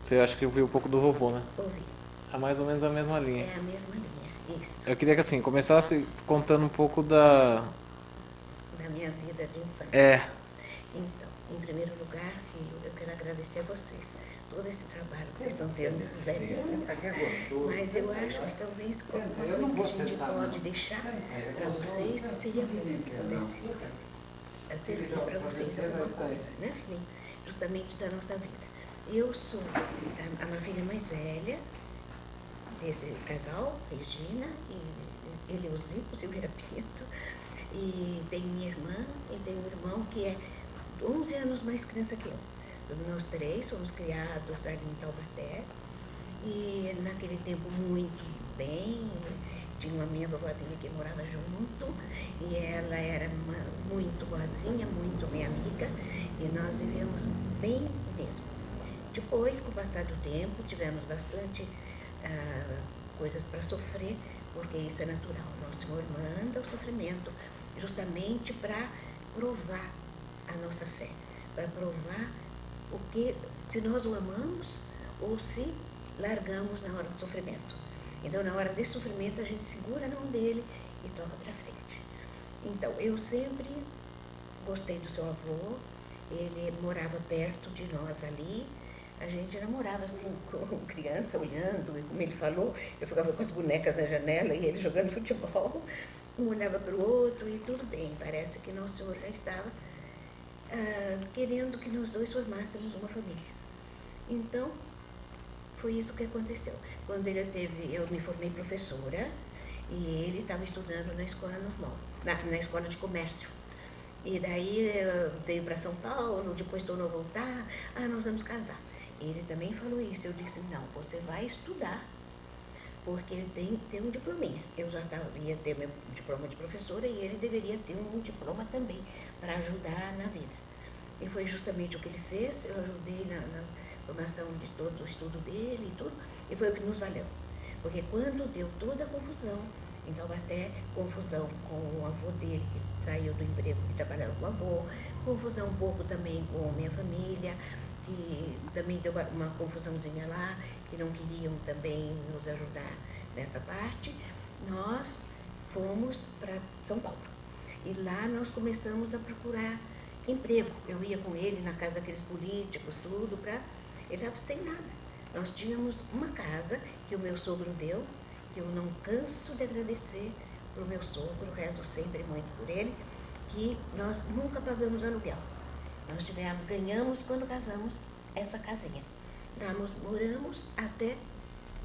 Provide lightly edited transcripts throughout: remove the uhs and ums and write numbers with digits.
Você acha que ouviu um pouco do vovô, né? Ouvi. É mais ou menos a mesma linha. É a mesma linha, isso. Eu queria que assim, começasse contando um pouco da. Da minha vida de infância. É. Então, em primeiro lugar, filho, eu quero agradecer a vocês. Todo esse trabalho que vocês estão tendo com os velhinhos. Mas eu acho que talvez alguma coisa que a gente pode deixar para vocês seria bom que pudesse servir para vocês alguma coisa, né, filho? Justamente da nossa vida. Eu sou a filha mais velha desse casal, Regina e Eleusipo Silveira Pinto. E tenho minha irmã e tenho um irmão que é 11 anos mais criança que eu. Nós três fomos criados ali em Taubaté. E naquele tempo muito bem, tinha uma minha vovozinha que morava junto, e ela era muito boazinha, muito minha amiga, e nós vivíamos bem mesmo. Depois, com o passar do tempo, tivemos bastante coisas para sofrer, porque isso é natural. Nosso Senhor manda o sofrimento justamente para provar a nossa fé, para provar o que, se nós o amamos ou se largamos na hora do sofrimento. Então, na hora desse sofrimento, a gente segura a mão dele e toca para frente. Então, eu sempre gostei do seu avô, ele morava perto de nós ali, a gente namorava assim com criança, olhando, e como ele falou, eu ficava com as bonecas na janela e ele jogando futebol, um olhava para o outro e tudo bem, parece que Nosso Senhor já estava querendo que nós dois formássemos uma família. Então, foi isso que aconteceu. Quando ele teve, eu me formei professora e ele estava estudando na escola normal, na escola de comércio. E daí veio para São Paulo, depois tornou a voltar, nós vamos casar. Ele também falou isso, eu disse, não, você vai estudar, porque ele tem que ter um diplominha. Eu já ia ter meu diploma de professora e ele deveria ter um diploma também, para ajudar na vida. E foi justamente o que ele fez, eu ajudei na formação de todo o estudo dele e tudo, e foi o que nos valeu. Porque quando deu toda a confusão, em Taubaté, confusão com o avô dele, que saiu do emprego e trabalhava com o avô, confusão um pouco também com a minha família, que também deu uma confusãozinha lá, que não queriam também nos ajudar nessa parte, nós fomos para São Paulo. E lá nós começamos a procurar emprego. Eu ia com ele na casa daqueles políticos, tudo, ele estava sem nada. Nós tínhamos uma casa que o meu sogro deu, que eu não canso de agradecer para o meu sogro, rezo sempre muito por ele, que nós nunca pagamos aluguel. Nós ganhamos quando casamos essa casinha. Lá nós moramos até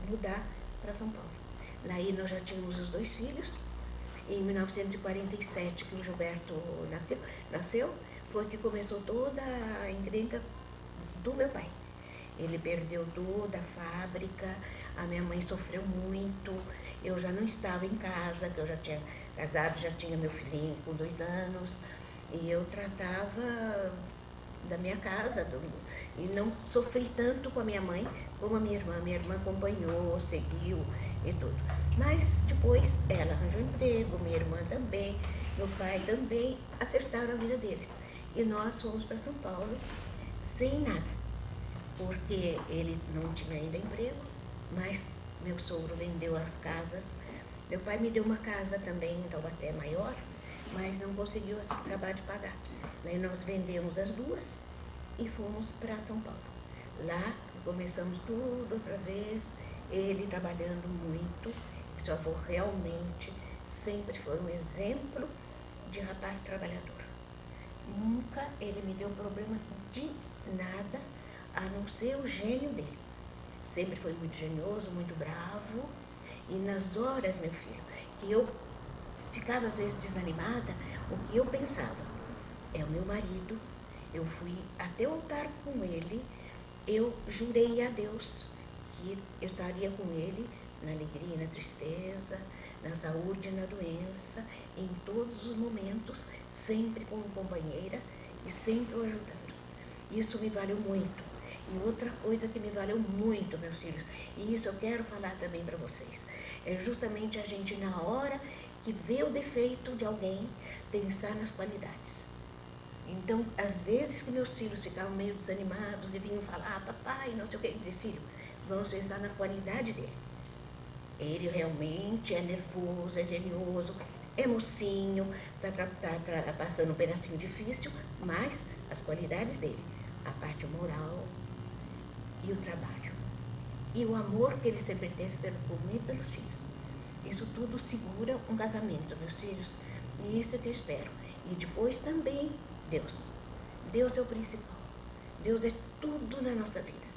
mudar para São Paulo. Lá aí nós já tínhamos os 2 filhos. Em 1947, que o Gilberto nasceu, foi que começou toda a encrenca do meu pai. Ele perdeu toda a fábrica, a minha mãe sofreu muito, eu já não estava em casa, que eu já tinha casado, já tinha meu filhinho com 2 anos, e eu tratava da minha casa, e não sofri tanto com a minha mãe como a minha irmã. Minha irmã acompanhou, seguiu e tudo. Mas depois ela arranjou emprego, minha irmã também, meu pai também, acertaram a vida deles. E nós fomos para São Paulo sem nada, porque ele não tinha ainda emprego, mas meu sogro vendeu as casas. Meu pai me deu uma casa também em Taubaté maior, mas não conseguiu acabar de pagar. Daí nós vendemos as 2 e fomos para São Paulo. Lá começamos tudo outra vez, ele trabalhando muito. Seu avô realmente sempre foi um exemplo de rapaz trabalhador. Nunca ele me deu problema de nada, a não ser o gênio dele. Sempre foi muito genioso, muito bravo. E nas horas, meu filho, que eu ficava às vezes desanimada, o que eu pensava, é o meu marido, eu fui até o altar com ele, eu jurei a Deus que eu estaria com ele na alegria e na tristeza, na saúde e na doença, em todos os momentos, sempre como companheira e sempre o ajudando. Isso me valeu muito. E outra coisa que me valeu muito, meus filhos, e isso eu quero falar também para vocês, é justamente a gente, na hora que vê o defeito de alguém, pensar nas qualidades. Então, às vezes que meus filhos ficavam meio desanimados e vinham falar, papai, não sei o que, dizer, filho, vamos pensar na qualidade dele. Ele realmente é nervoso, é genioso, é mocinho, está passando um pedacinho difícil, mas as qualidades dele, a parte moral e o trabalho. E o amor que ele sempre teve por mim e pelos filhos. Isso tudo segura um casamento, meus filhos. E isso é que eu espero. E depois também Deus. Deus é o principal. Deus é tudo na nossa vida.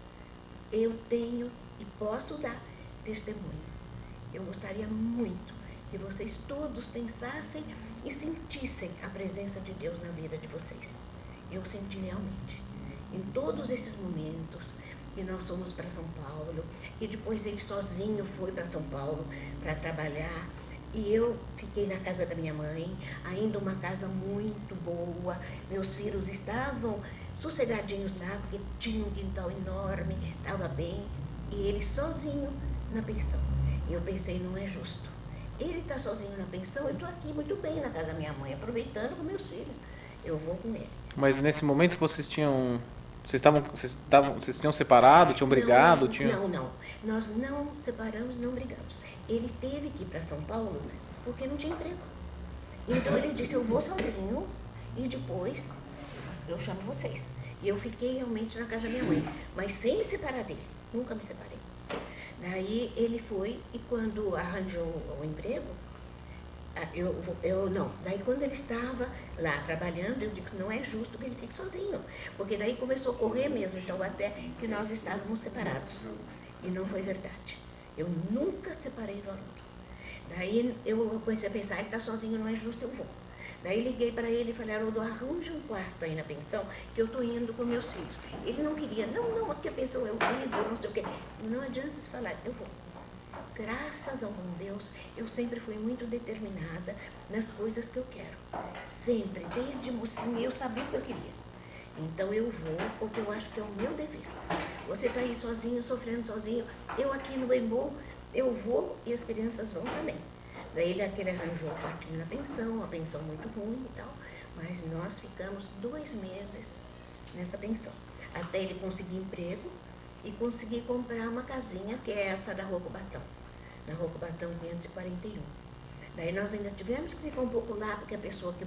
Eu tenho e posso dar testemunho. Eu gostaria muito que vocês todos pensassem e sentissem a presença de Deus na vida de vocês. Eu senti realmente. Em todos esses momentos que nós fomos para São Paulo, e depois ele sozinho foi para São Paulo para trabalhar, e eu fiquei na casa da minha mãe, ainda uma casa muito boa, meus filhos estavam sossegadinhos lá, porque tinha um quintal enorme, estava bem, e ele sozinho na pensão. E eu pensei, não é justo. Ele está sozinho na pensão, eu estou aqui muito bem na casa da minha mãe, aproveitando com meus filhos. Eu vou com ele. Mas nesse momento vocês tinham. Vocês tinham separado, tinham brigado? Não. Nós não separamos, não brigamos. Ele teve que ir para São Paulo, né, porque não tinha emprego. Então ele disse, eu vou sozinho e depois eu chamo vocês. E eu fiquei realmente na casa da minha mãe, mas sem me separar dele. Nunca me separei. Daí ele foi e quando arranjou o emprego, daí quando ele estava lá trabalhando, eu disse que não é justo que ele fique sozinho, porque daí começou a correr mesmo, então até que nós estávamos separados, e não foi verdade. Eu nunca separei do Haroldo. Daí eu comecei a pensar, ele está sozinho, não é justo, eu vou. Daí liguei para ele e falei, Haroldo, arranja um quarto aí na pensão, que eu estou indo com meus filhos. Ele não queria, não, aqui a pensão é horrível, não sei o quê. Não adianta se falar, eu vou. Graças ao bom Deus, eu sempre fui muito determinada nas coisas que eu quero. Sempre, desde mocinha, eu sabia o que eu queria. Então eu vou, porque eu acho que é o meu dever. Você está aí sozinho, sofrendo sozinho, eu aqui no Embu, eu vou e as crianças vão também. Daí ele arranjou um quartinho na pensão, uma pensão muito ruim e tal, mas nós ficamos 2 meses nessa pensão, até ele conseguir emprego e conseguir comprar uma casinha, que é essa da Rua Cubatão, na Rua Cubatão 541. Daí nós ainda tivemos que ficar um pouco lá, porque a pessoa que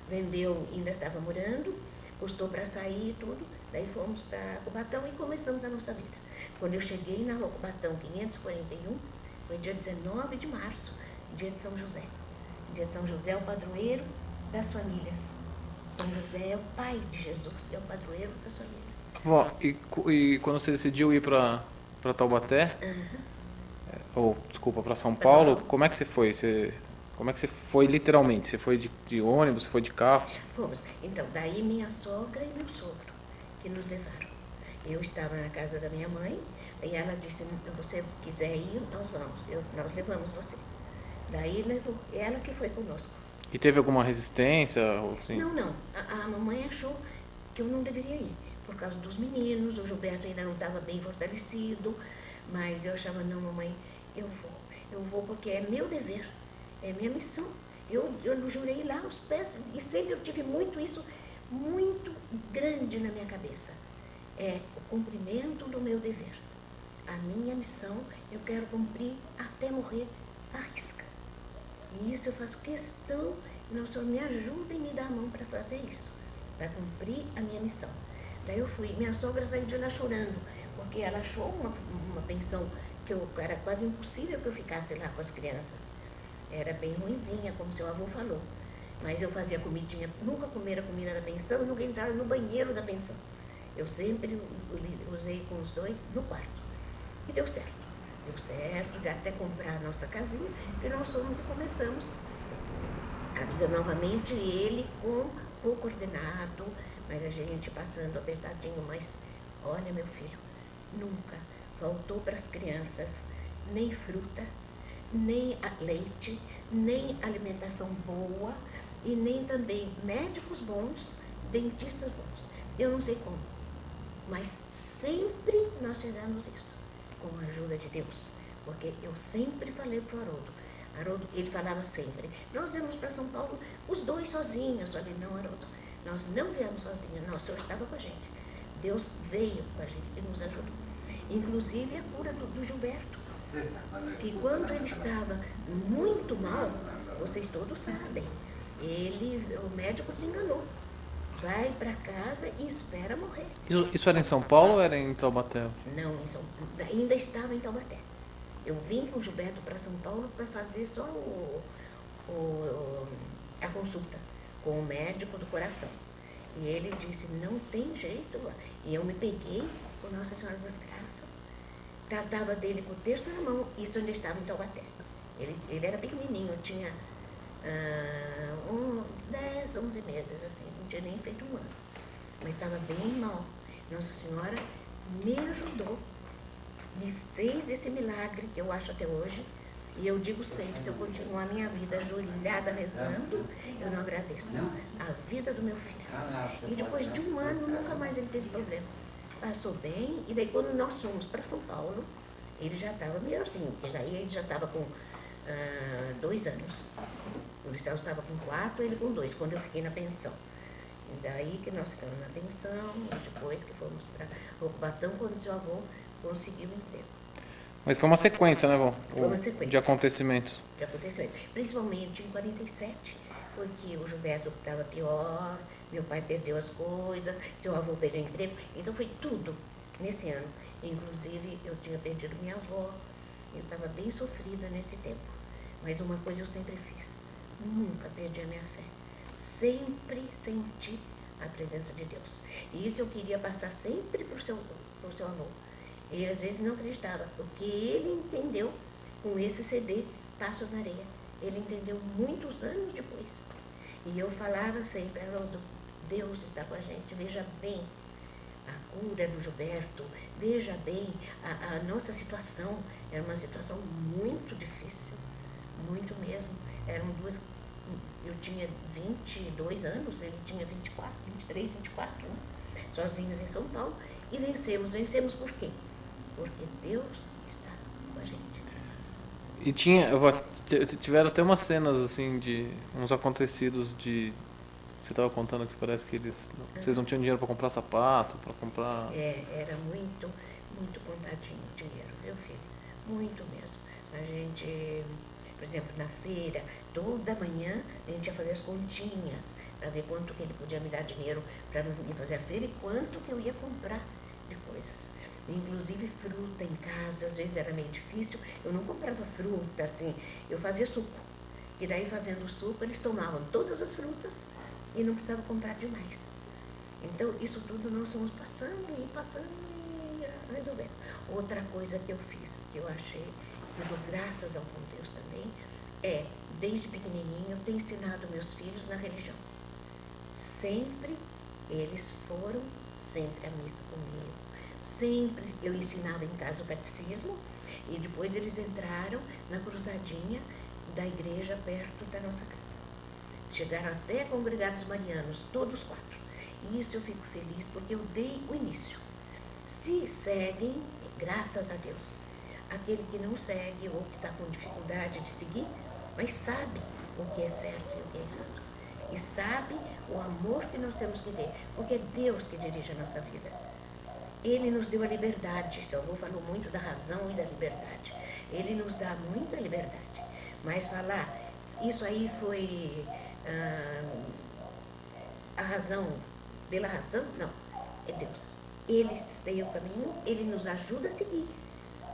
vendeu ainda estava morando, custou para sair e tudo, daí fomos para Cubatão e começamos a nossa vida. Quando eu cheguei na Rua Cubatão 541, foi dia 19 de março, dia de São José. Dia de São José é o padroeiro das famílias. São José é o pai de Jesus, é o padroeiro das famílias. Vó, e quando você decidiu ir para Taubaté, ou desculpa, para São Paulo, como é que você foi? Como é que você foi literalmente? Você foi de ônibus, você foi de carro? Fomos. Então, daí minha sogra e meu sogro que nos levaram. Eu estava na casa da minha mãe, e ela disse, se você quiser ir, nós vamos. Nós levamos você. Daí levou, ela que foi conosco. E teve alguma resistência? Ou assim? Não. A mamãe achou que eu não deveria ir, por causa dos meninos, o Gilberto ainda não estava bem fortalecido, mas eu achava, não, mamãe, eu vou porque é meu dever, é minha missão. Eu jurei lá aos pés, e sempre eu tive isso muito grande na minha cabeça. É o cumprimento do meu dever. A minha missão eu quero cumprir até morrer à risca. E isso eu faço questão, e o Senhor me ajuda e me dá a mão para fazer isso, para cumprir a minha missão. Daí eu fui, minha sogra saiu de lá chorando, porque ela achou uma pensão que era quase impossível que eu ficasse lá com as crianças. Era bem ruinzinha, como seu avô falou. Mas eu fazia comidinha, nunca comeram a comida da pensão e nunca entraram no banheiro da pensão. Eu sempre usei com os dois no quarto. E deu certo, até comprar a nossa casinha, e nós fomos e começamos a vida novamente, ele com pouco ordenado, mas a gente passando apertadinho, mas olha, meu filho, nunca faltou para as crianças nem fruta, nem leite, nem alimentação boa, e nem também médicos bons, dentistas bons. Eu não sei como, mas sempre nós fizemos isso, com a ajuda de Deus, porque eu sempre falei para o Haroldo, ele falava sempre, nós vamos para São Paulo os dois sozinhos. Eu falei, não, Haroldo, Nós não viemos sozinhos, não, o Senhor estava com a gente. Deus veio com a gente e nos ajudou. Inclusive a cura do Gilberto, que quando ele estava muito mal, vocês todos sabem, o médico desenganou. Vai para casa e espera morrer. Isso era em São Paulo ou era em Taubaté? Não, ainda estava em Taubaté. Eu vim com o Gilberto para São Paulo para fazer só a consulta com o médico do coração. E ele disse, não tem jeito. E eu me peguei com Nossa Senhora das Graças. Tratava dele com o terço na mão. Isso ainda estava em Taubaté. Ele era pequenininho, tinha 10, 11 meses, assim. Não tinha nem feito um ano. Mas estava bem mal. Nossa Senhora me ajudou. Me fez esse milagre que eu acho até hoje. E eu digo sempre, se eu continuar a minha vida ajoelhada rezando, eu não agradeço a vida do meu filho. E depois de um ano, nunca mais ele teve problema. Passou bem, e daí quando nós fomos para São Paulo, ele já estava melhorzinho, porque daí ele já estava com 2 anos. O Liceu estava com 4, ele com 2, quando eu fiquei na pensão. E daí que nós ficamos na pensão, e depois que fomos para Rocubatão, quando seu avô conseguiu o emprego. Mas foi uma sequência, né, vó? Foi uma sequência. De acontecimentos. Principalmente em 47, porque o Gilberto estava pior, meu pai perdeu as coisas, seu avô perdeu o emprego, então foi tudo nesse ano. Inclusive, eu tinha perdido minha avó, eu estava bem sofrida nesse tempo. Mas uma coisa eu sempre fiz, nunca perdi a minha fé. Sempre senti a presença de Deus. E isso eu queria passar sempre para o seu avô. Ele às vezes não acreditava, porque ele entendeu com esse CD, Passos na Areia. Ele entendeu muitos anos depois. E eu falava sempre, Haroldo, Deus está com a gente, veja bem a cura do Gilberto, veja bem a nossa situação. Era uma situação muito difícil, muito mesmo. Eram duas, eu tinha 22 anos, ele tinha 24, 23, 24, né? Sozinhos em São Paulo, e vencemos. Vencemos por quê? Porque Deus está com a gente. E tiveram até umas cenas, assim, de uns acontecidos de... Você estava contando que parece que vocês não tinham dinheiro para comprar sapato, para comprar... Era muito, muito contadinho o dinheiro, viu, filho? Muito mesmo. A gente, por exemplo, na feira, toda manhã a gente ia fazer as continhas para ver quanto que ele podia me dar dinheiro para me fazer a feira e quanto que eu ia comprar de coisas. Inclusive fruta em casa, às vezes era meio difícil, eu não comprava fruta, assim, eu fazia suco. E daí fazendo o suco, eles tomavam todas as frutas e não precisava comprar demais. Então, isso tudo nós fomos passando e resolvendo. Outra coisa que eu fiz, que eu achei, que dou graças ao bom Deus também, desde pequenininho, eu tenho ensinado meus filhos na religião. Sempre eles foram, sempre à missa comigo. Sempre eu ensinava em casa o catecismo e depois eles entraram na cruzadinha da igreja perto da nossa casa. Chegaram até congregados marianos, todos 4. E isso eu fico feliz porque eu dei o início. Se seguem, graças a Deus. Aquele que não segue ou que está com dificuldade de seguir, mas sabe o que é certo e o que é errado. E sabe o amor que nós temos que ter, porque é Deus que dirige a nossa vida. Ele nos deu a liberdade, seu avô falou muito da razão e da liberdade. Ele nos dá muita liberdade. Mas falar, isso aí foi a razão, pela razão, não, é Deus. Ele tem o caminho, ele nos ajuda a seguir.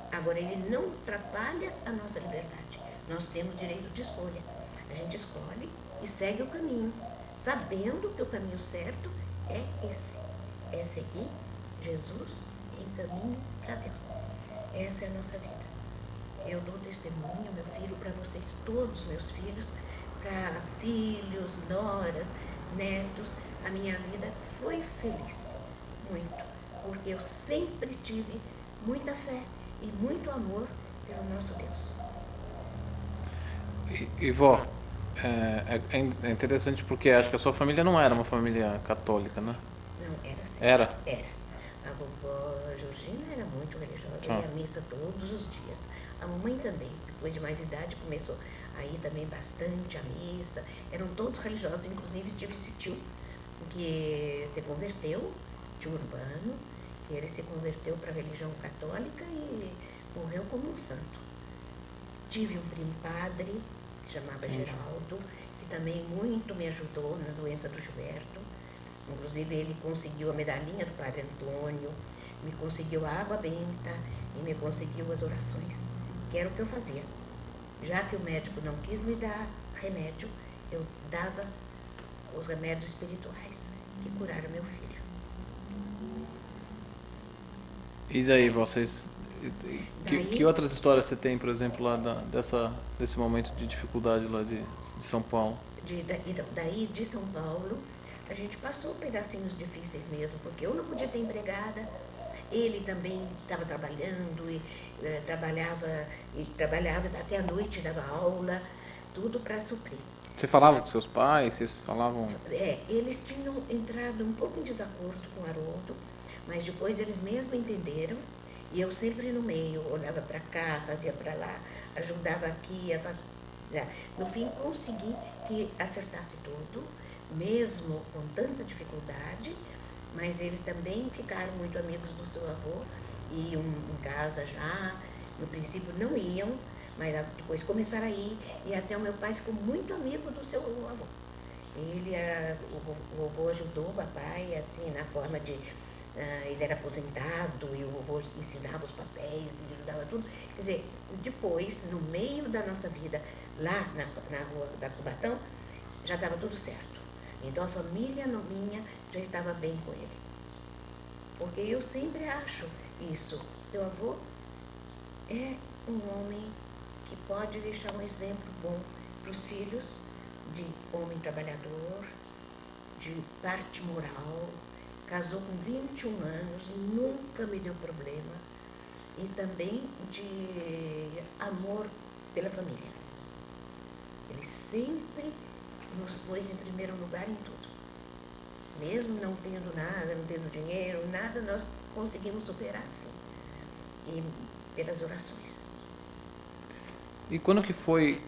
Agora, ele não atrapalha a nossa liberdade. Nós temos direito de escolha. A gente escolhe e segue o caminho, sabendo que o caminho certo é esse. É seguir Jesus em caminho para Deus. Essa é a nossa vida. Eu dou testemunho, meu filho, para vocês todos, meus filhos, para filhos, noras, netos. A minha vida foi feliz, muito, porque eu sempre tive muita fé e muito amor pelo nosso Deus. E vó, é interessante porque acho que a sua família não era uma família católica, né? Não, era assim. Era? Era. A vovó Georgina era muito religiosa, ia à missa todos os dias. A mamãe também, depois de mais idade, começou a ir também bastante à missa. Eram todos religiosos, inclusive tive esse tio que se converteu, tio Urbano, que ele se converteu para a religião católica e morreu como um santo. Tive um primo padre, que chamava Geraldo, que também muito me ajudou na doença do Gilberto. Inclusive ele conseguiu a medalhinha do Padre Antônio, me conseguiu a água benta e me conseguiu as orações, que era o que eu fazia. Já que o médico não quis me dar remédio, eu dava os remédios espirituais que curaram meu filho. E daí, vocês... Daí- Que outras histórias você tem, por exemplo, lá desse momento de dificuldade lá de São Paulo? Daí de São Paulo, a gente passou pedacinhos difíceis mesmo, porque eu não podia ter empregada, ele também estava trabalhando e trabalhava até a noite, dava aula, tudo para suprir. Você falava com seus pais? Vocês falavam... Eles tinham entrado um pouco em desacordo com o Haroldo, mas depois eles mesmo entenderam, e eu sempre no meio, olhava para cá, fazia para lá, ajudava aqui, no fim consegui que acertasse tudo, mesmo com tanta dificuldade, mas eles também ficaram muito amigos do seu avô, iam em casa já, no princípio não iam, mas depois começaram a ir, e até o meu pai ficou muito amigo do seu avô. O vovô ajudou o papai, assim, na forma de... ele era aposentado e o vovô ensinava os papéis, ele ajudava tudo. Quer dizer, depois, no meio da nossa vida, lá na rua da Cubatão, já estava tudo certo. Então a família minha já estava bem com ele. Porque eu sempre acho isso. Teu avô é um homem que pode deixar um exemplo bom para os filhos de homem trabalhador, de parte moral, casou com 21 anos, nunca me deu problema, e também de amor pela família. Ele sempre nos pôs em primeiro lugar em tudo. Mesmo não tendo nada, não tendo dinheiro, nada, nós conseguimos superar sim, e pelas orações. E quando que foi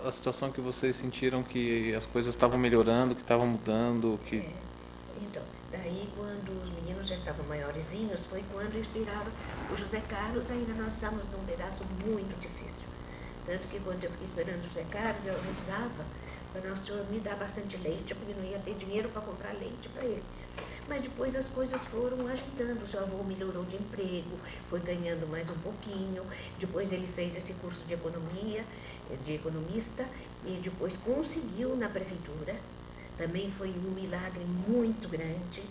a situação que vocês sentiram que as coisas estavam melhorando, que estavam mudando, que... Então, daí quando os meninos já estavam maiorzinhos, foi quando inspiraram o José Carlos, ainda nós estávamos num pedaço muito difícil. Tanto que quando eu fiquei esperando o José Carlos, eu rezava para Nosso Senhor me dar bastante leite, porque não ia ter dinheiro para comprar leite para ele. Mas depois as coisas foram ajeitando, o seu avô melhorou de emprego, foi ganhando mais um pouquinho, depois ele fez esse curso de economia, de economista, e depois conseguiu na prefeitura. Também foi um milagre muito grande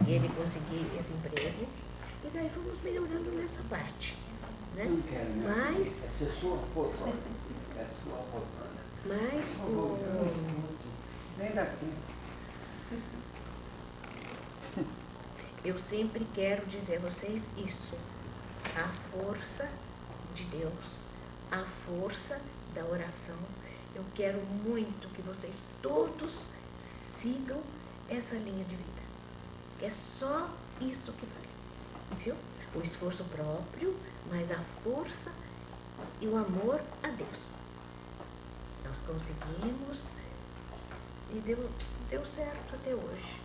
ele conseguir esse emprego. E daí fomos melhorando nessa parte. Né? Mas eu sempre quero dizer a vocês isso. A força de Deus, a força da oração. Eu quero muito que vocês todos sigam essa linha de vida. É só isso que vale, viu? O esforço próprio, mas a força e o amor a Deus. Nós conseguimos e deu certo até hoje.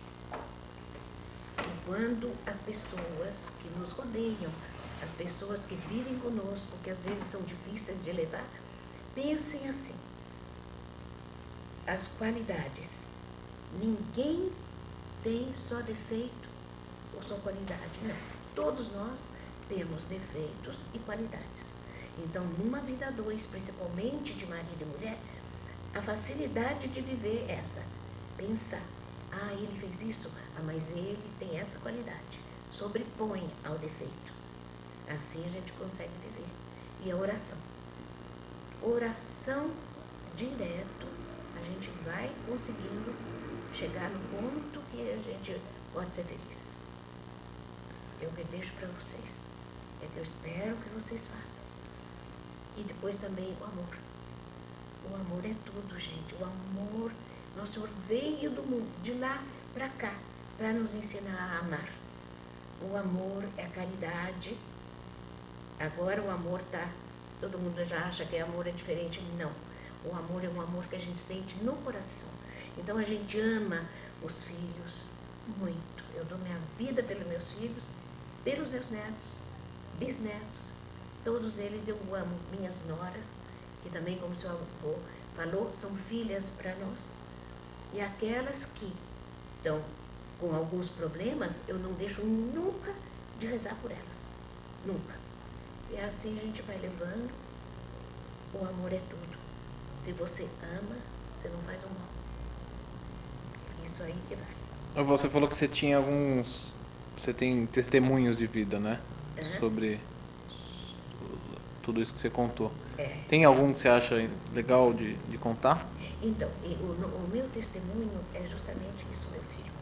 E quando as pessoas que nos rodeiam, as pessoas que vivem conosco, que às vezes são difíceis de levar, pensem assim, as qualidades. Ninguém tem só defeito ou só qualidade, não. Todos nós temos defeitos e qualidades. Então, numa vida a dois, principalmente de marido e mulher, a facilidade de viver é essa. Pensar, ele fez isso, mas ele tem essa qualidade. Sobrepõe ao defeito. Assim a gente consegue viver. E a oração. Oração direto, a gente vai conseguindo chegar no ponto que a gente pode ser feliz. Eu que deixo para vocês. É que eu espero que vocês façam. E depois também o amor. O amor é tudo, gente. O amor, Nosso Senhor veio do mundo, de lá para cá, para nos ensinar a amar. O amor é a caridade. Agora o amor todo mundo já acha que amor é diferente. Não. O amor é um amor que a gente sente no coração. Então a gente ama os filhos, muito. Eu dou minha vida pelos meus filhos, pelos meus netos, bisnetos, todos eles eu amo. Minhas noras, que também, como o seu avô falou, são filhas para nós. E aquelas que estão com alguns problemas, eu não deixo nunca de rezar por elas. Nunca. E assim a gente vai levando. O amor é tudo. Se você ama, você não faz o mal. Isso aí que vale. Você falou que você tinha alguns... Você tem testemunhos de vida, né? Sobre tudo isso que você contou. Tem algum que você acha legal de contar? Então, o meu testemunho é justamente isso, meu filho.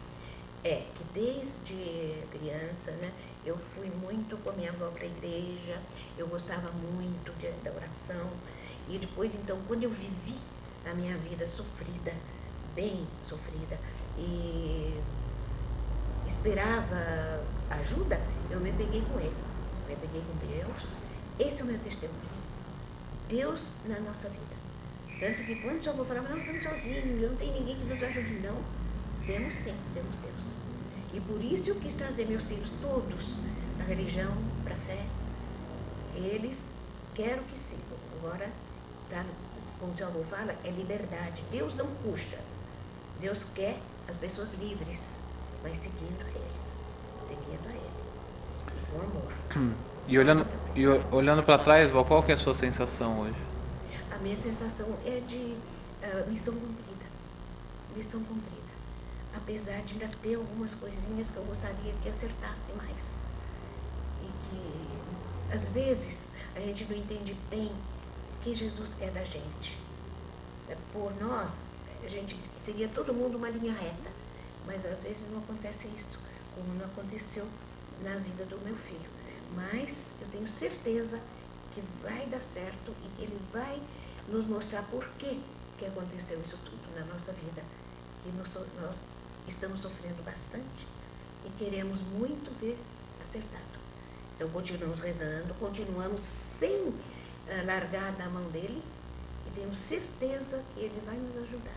É que desde criança, né, eu fui muito com a minha avó para a igreja, eu gostava muito da oração. E depois, então, quando eu vivi a minha vida sofrida, bem sofrida, e esperava ajuda, eu me peguei com ele. Me peguei com Deus. Esse é o meu testemunho. Deus na nossa vida. Tanto que quando o seu avô falava, não estamos sozinhos, não tem ninguém que nos ajude, não. Temos sim, temos Deus. E por isso eu quis trazer meus filhos todos para a religião, para a fé. Eles quero que sigam. Agora, tá, como o seu avô fala, é liberdade. Deus não puxa. Deus quer as pessoas livres, mas seguindo eles. Seguindo a Ele. E com amor. E olhando para trás, Val, qual que é a sua sensação hoje? A minha sensação é de missão cumprida. Missão cumprida. Apesar de ainda ter algumas coisinhas que eu gostaria que acertasse mais. E que, às vezes, a gente não entende bem o que Jesus quer da gente. Por nós, a gente seria todo mundo uma linha reta. Mas, às vezes, não acontece isso, como não aconteceu na vida do meu filho. Mas eu tenho certeza que vai dar certo e que Ele vai nos mostrar por que aconteceu isso tudo na nossa vida. E nós estamos sofrendo bastante e queremos muito ver acertado. Então continuamos rezando, continuamos sem largar da mão dele e temos certeza que ele vai nos ajudar.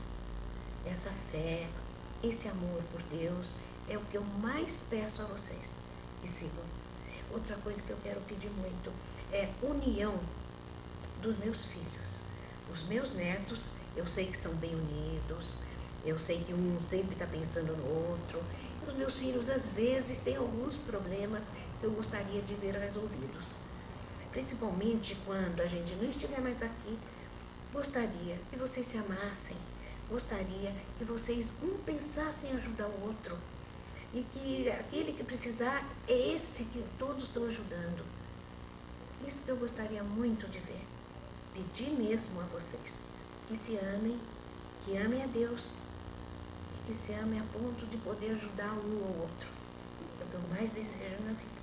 Essa fé, esse amor por Deus é o que eu mais peço a vocês, que sigam. Outra coisa que eu quero pedir muito é união dos meus filhos. Os meus netos, eu sei que estão bem unidos, eu sei que um sempre está pensando no outro. E os meus filhos, às vezes, têm alguns problemas que eu gostaria de ver resolvidos. Principalmente quando a gente não estiver mais aqui, gostaria que vocês se amassem, gostaria que vocês pensassem em ajudar o outro. E que aquele que precisar é esse que todos estão ajudando. Isso que eu gostaria muito de ver. Pedir mesmo a vocês que se amem, que amem a Deus e que se amem a ponto de poder ajudar um ao outro. É o que eu mais desejo na vida.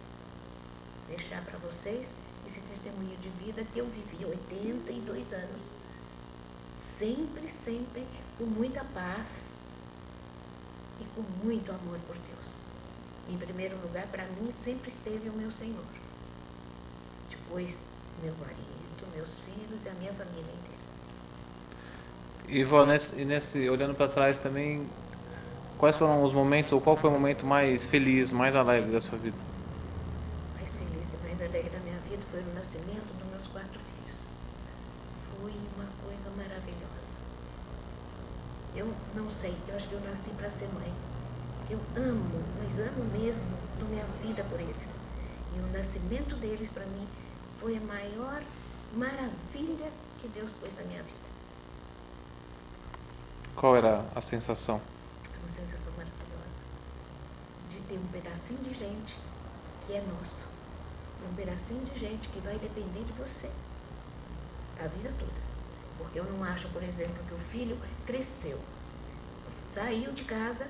Deixar para vocês esse testemunho de vida que eu vivi 82 anos. Sempre, sempre com muita paz e com muito amor por Deus. Em primeiro lugar, para mim, sempre esteve o meu Senhor. Depois, meu marido, meus filhos e a minha família inteira. E Vó, olhando para trás também, quais foram os momentos, ou qual foi o momento mais feliz, mais alegre da sua vida? Mais feliz e mais alegre da minha vida foi o nascimento dos meus 4 filhos. Foi uma coisa maravilhosa. Eu não sei, eu acho que eu nasci para ser mãe. Eu amo, mas amo mesmo, dou minha vida por eles. E o nascimento deles, para mim, foi a maior maravilha que Deus pôs na minha vida. Qual era a sensação? Uma sensação maravilhosa. De ter um pedacinho de gente que é nosso. Um pedacinho de gente que vai depender de você. A vida toda. Porque eu não acho, por exemplo, que o filho cresceu, saiu de casa,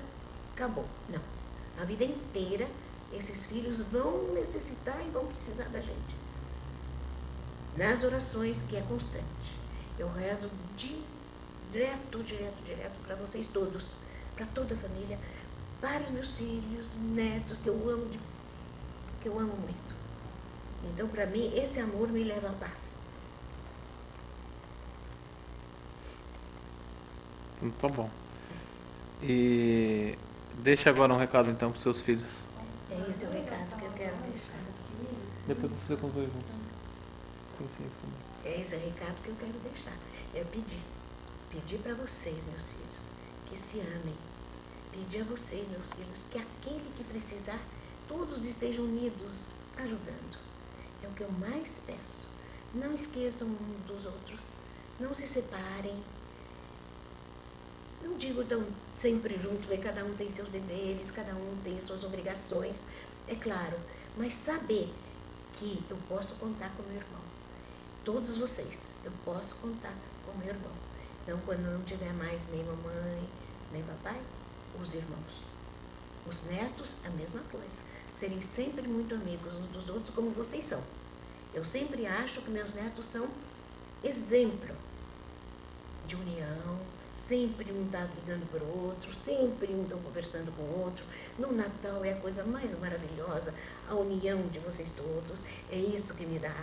acabou. Não. A vida inteira, esses filhos vão necessitar e vão precisar da gente. Nas orações, que é constante. Eu rezo direto para vocês todos, para toda a família, para os meus filhos, netos, que eu amo muito. Então, para mim, esse amor me leva à paz. Tá bom. E deixa agora um recado então para os seus filhos. É esse o recado que eu quero deixar. Depois eu vou fazer com os dois juntos. Tem ciência também. É esse o recado que eu quero deixar. É pedir para vocês, meus filhos, que se amem. Pedir a vocês, meus filhos, que aquele que precisar, todos estejam unidos, ajudando. É o que eu mais peço. Não esqueçam um dos outros. Não se separem. Não digo tão sempre juntos, porque cada um tem seus deveres, cada um tem suas obrigações, é claro. Mas saber que eu posso contar com meu irmão. Todos vocês, eu posso contar com meu irmão. Então, quando não tiver mais nem mamãe, nem papai, os irmãos. Os netos, a mesma coisa. Serem sempre muito amigos uns dos outros, como vocês são. Eu sempre acho que meus netos são exemplo de união, sempre um está ligando para o outro, sempre um está conversando com o outro. No Natal é a coisa mais maravilhosa, a união de vocês todos. É isso que me dá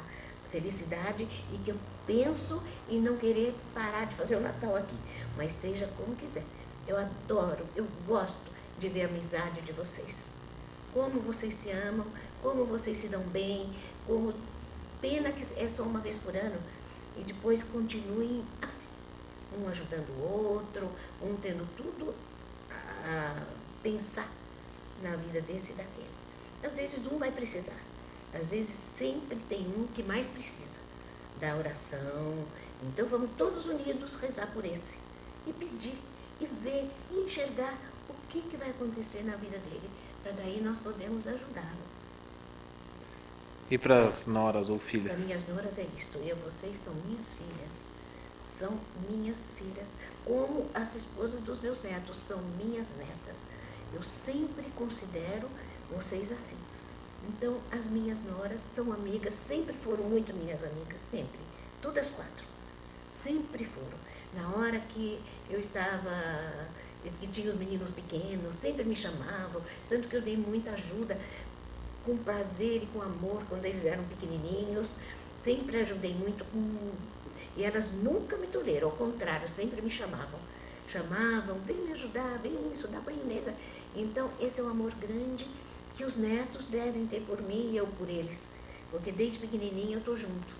felicidade e que eu penso em não querer parar de fazer o Natal aqui, mas seja como quiser. Eu adoro, eu gosto de ver a amizade de vocês. Como vocês se amam, como vocês se dão bem, como pena que é só uma vez por ano e depois continuem assim, um ajudando o outro, um tendo tudo a pensar na vida desse e daquele. Às vezes um vai precisar, às vezes sempre tem um que mais precisa da oração. Então vamos todos unidos rezar por esse e pedir e ver e enxergar o que vai acontecer na vida dele, para daí nós podemos ajudá-lo. E para as noras ou Para filhas? minhas noras é isso, vocês são minhas filhas. São minhas filhas, como as esposas dos meus netos são minhas netas. Eu sempre considero vocês assim. Então, as minhas noras são amigas, sempre foram muito minhas amigas, sempre. Todas quatro. Sempre foram. Na hora que eu estava, que tinha os meninos pequenos, sempre me chamavam, tanto que eu dei muita ajuda, com prazer e com amor, quando eles eram pequenininhos. Sempre ajudei muito e elas nunca me toleram, ao contrário, sempre me chamavam. Chamavam, vem me ajudar, vem isso, dá banho nele. Então, esse é um amor grande que os netos devem ter por mim e eu por eles. Porque desde pequenininha eu estou junto.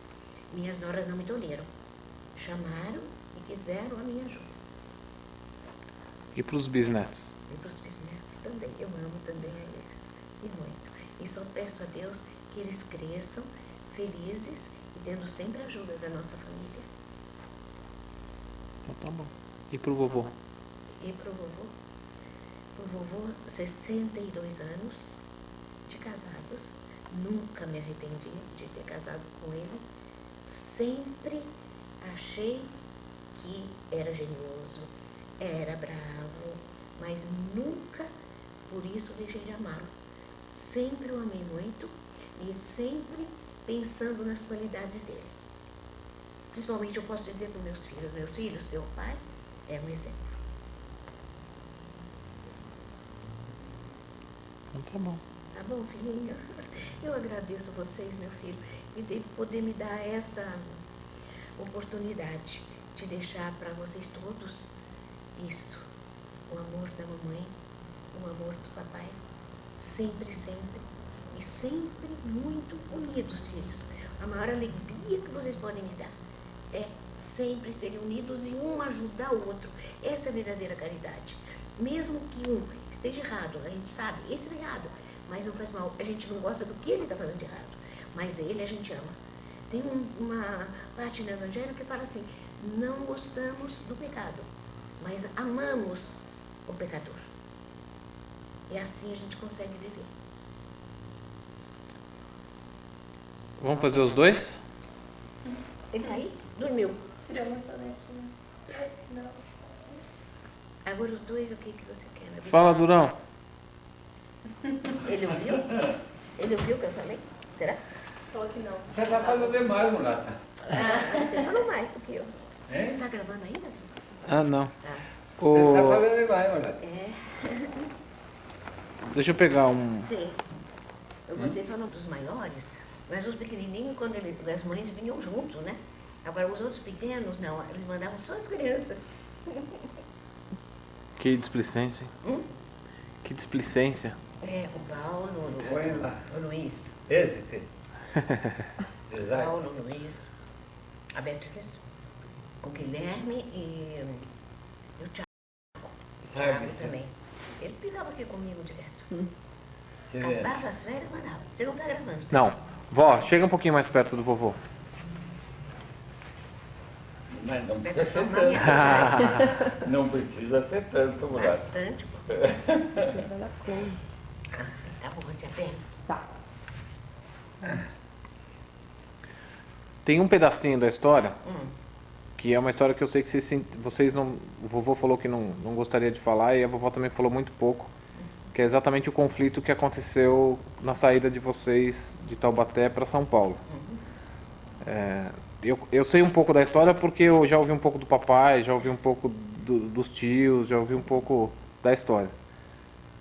Minhas noras não me toleram. Chamaram e quiseram a minha ajuda. E para os bisnetos? E para os bisnetos também, eu amo também a eles. E muito. E só peço a Deus que eles cresçam felizes e tendo sempre a ajuda da nossa família. Então tá bom. E para o vovô? E para o vovô? O vovô, 62 anos de casados, nunca me arrependi de ter casado com ele. Sempre achei que era genioso, era bravo, mas nunca por isso deixei de amá-lo. Sempre o amei muito e sempre pensando nas qualidades dele. Principalmente eu posso dizer para meus filhos, seu pai é um exemplo. Então tá bom. Tá bom, filhinho? Eu agradeço vocês, meu filho, de poder me dar essa oportunidade de deixar para vocês todos isso, o amor da mamãe, o amor do papai, sempre, sempre, e sempre muito unidos, filhos. A maior alegria que vocês podem me dar é sempre serem unidos e um ajudar o outro. Essa é a verdadeira caridade. Mesmo que um esteja errado, a gente sabe, esse é errado, mas não faz mal. A gente não gosta do que ele está fazendo de errado, mas ele a gente ama. Tem uma parte no Evangelho que fala assim, não gostamos do pecado, mas amamos o pecador. E assim a gente consegue viver. Vamos fazer os dois? Ele tá aí? Dormiu. Tirou uma sonequinha. Não. Agora os dois, o que você quer? Me avisar? Fala, Durão. Ele ouviu? Ele ouviu o que eu falei? Será? Falou que não. Você está falando demais, mulata. Ah, você falou mais do que eu. Hein? Tá gravando ainda? Ah, não. Tá. Você está O... falando demais, mulata. É, Deixa eu pegar um... sim. Você falou dos maiores, mas os pequenininhos, quando as mães vinham junto, né? Agora, os outros pequenos, não, eles mandavam só as crianças. Que displicência. Que displicência. O Paulo, Põe lá. o Luiz. Esse que... Exato. Paulo, Luiz, a Beatriz, o Guilherme e o Thiago. Sabe, Thiago também. Ele pisava aqui comigo direto. você vê. Acabava as férias, mandava. Você não tá gravando. Não. Vó, chega um pouquinho mais perto do vovô. Mas não Vai precisa ser transformar minha tanto. filha. Não precisa ser tanto, mulata. Bastante, pô. Vai dar close. Assim, tá bom, você aperta. Tá. Tem um pedacinho da história, que é uma história que eu sei que vocês não... O vovô falou que não gostaria de falar e a vovó também falou muito pouco, que é exatamente o conflito que aconteceu na saída de vocês de Taubaté para São Paulo. Eu sei um pouco da história porque eu já ouvi um pouco do papai, já ouvi um pouco dos tios, já ouvi um pouco da história.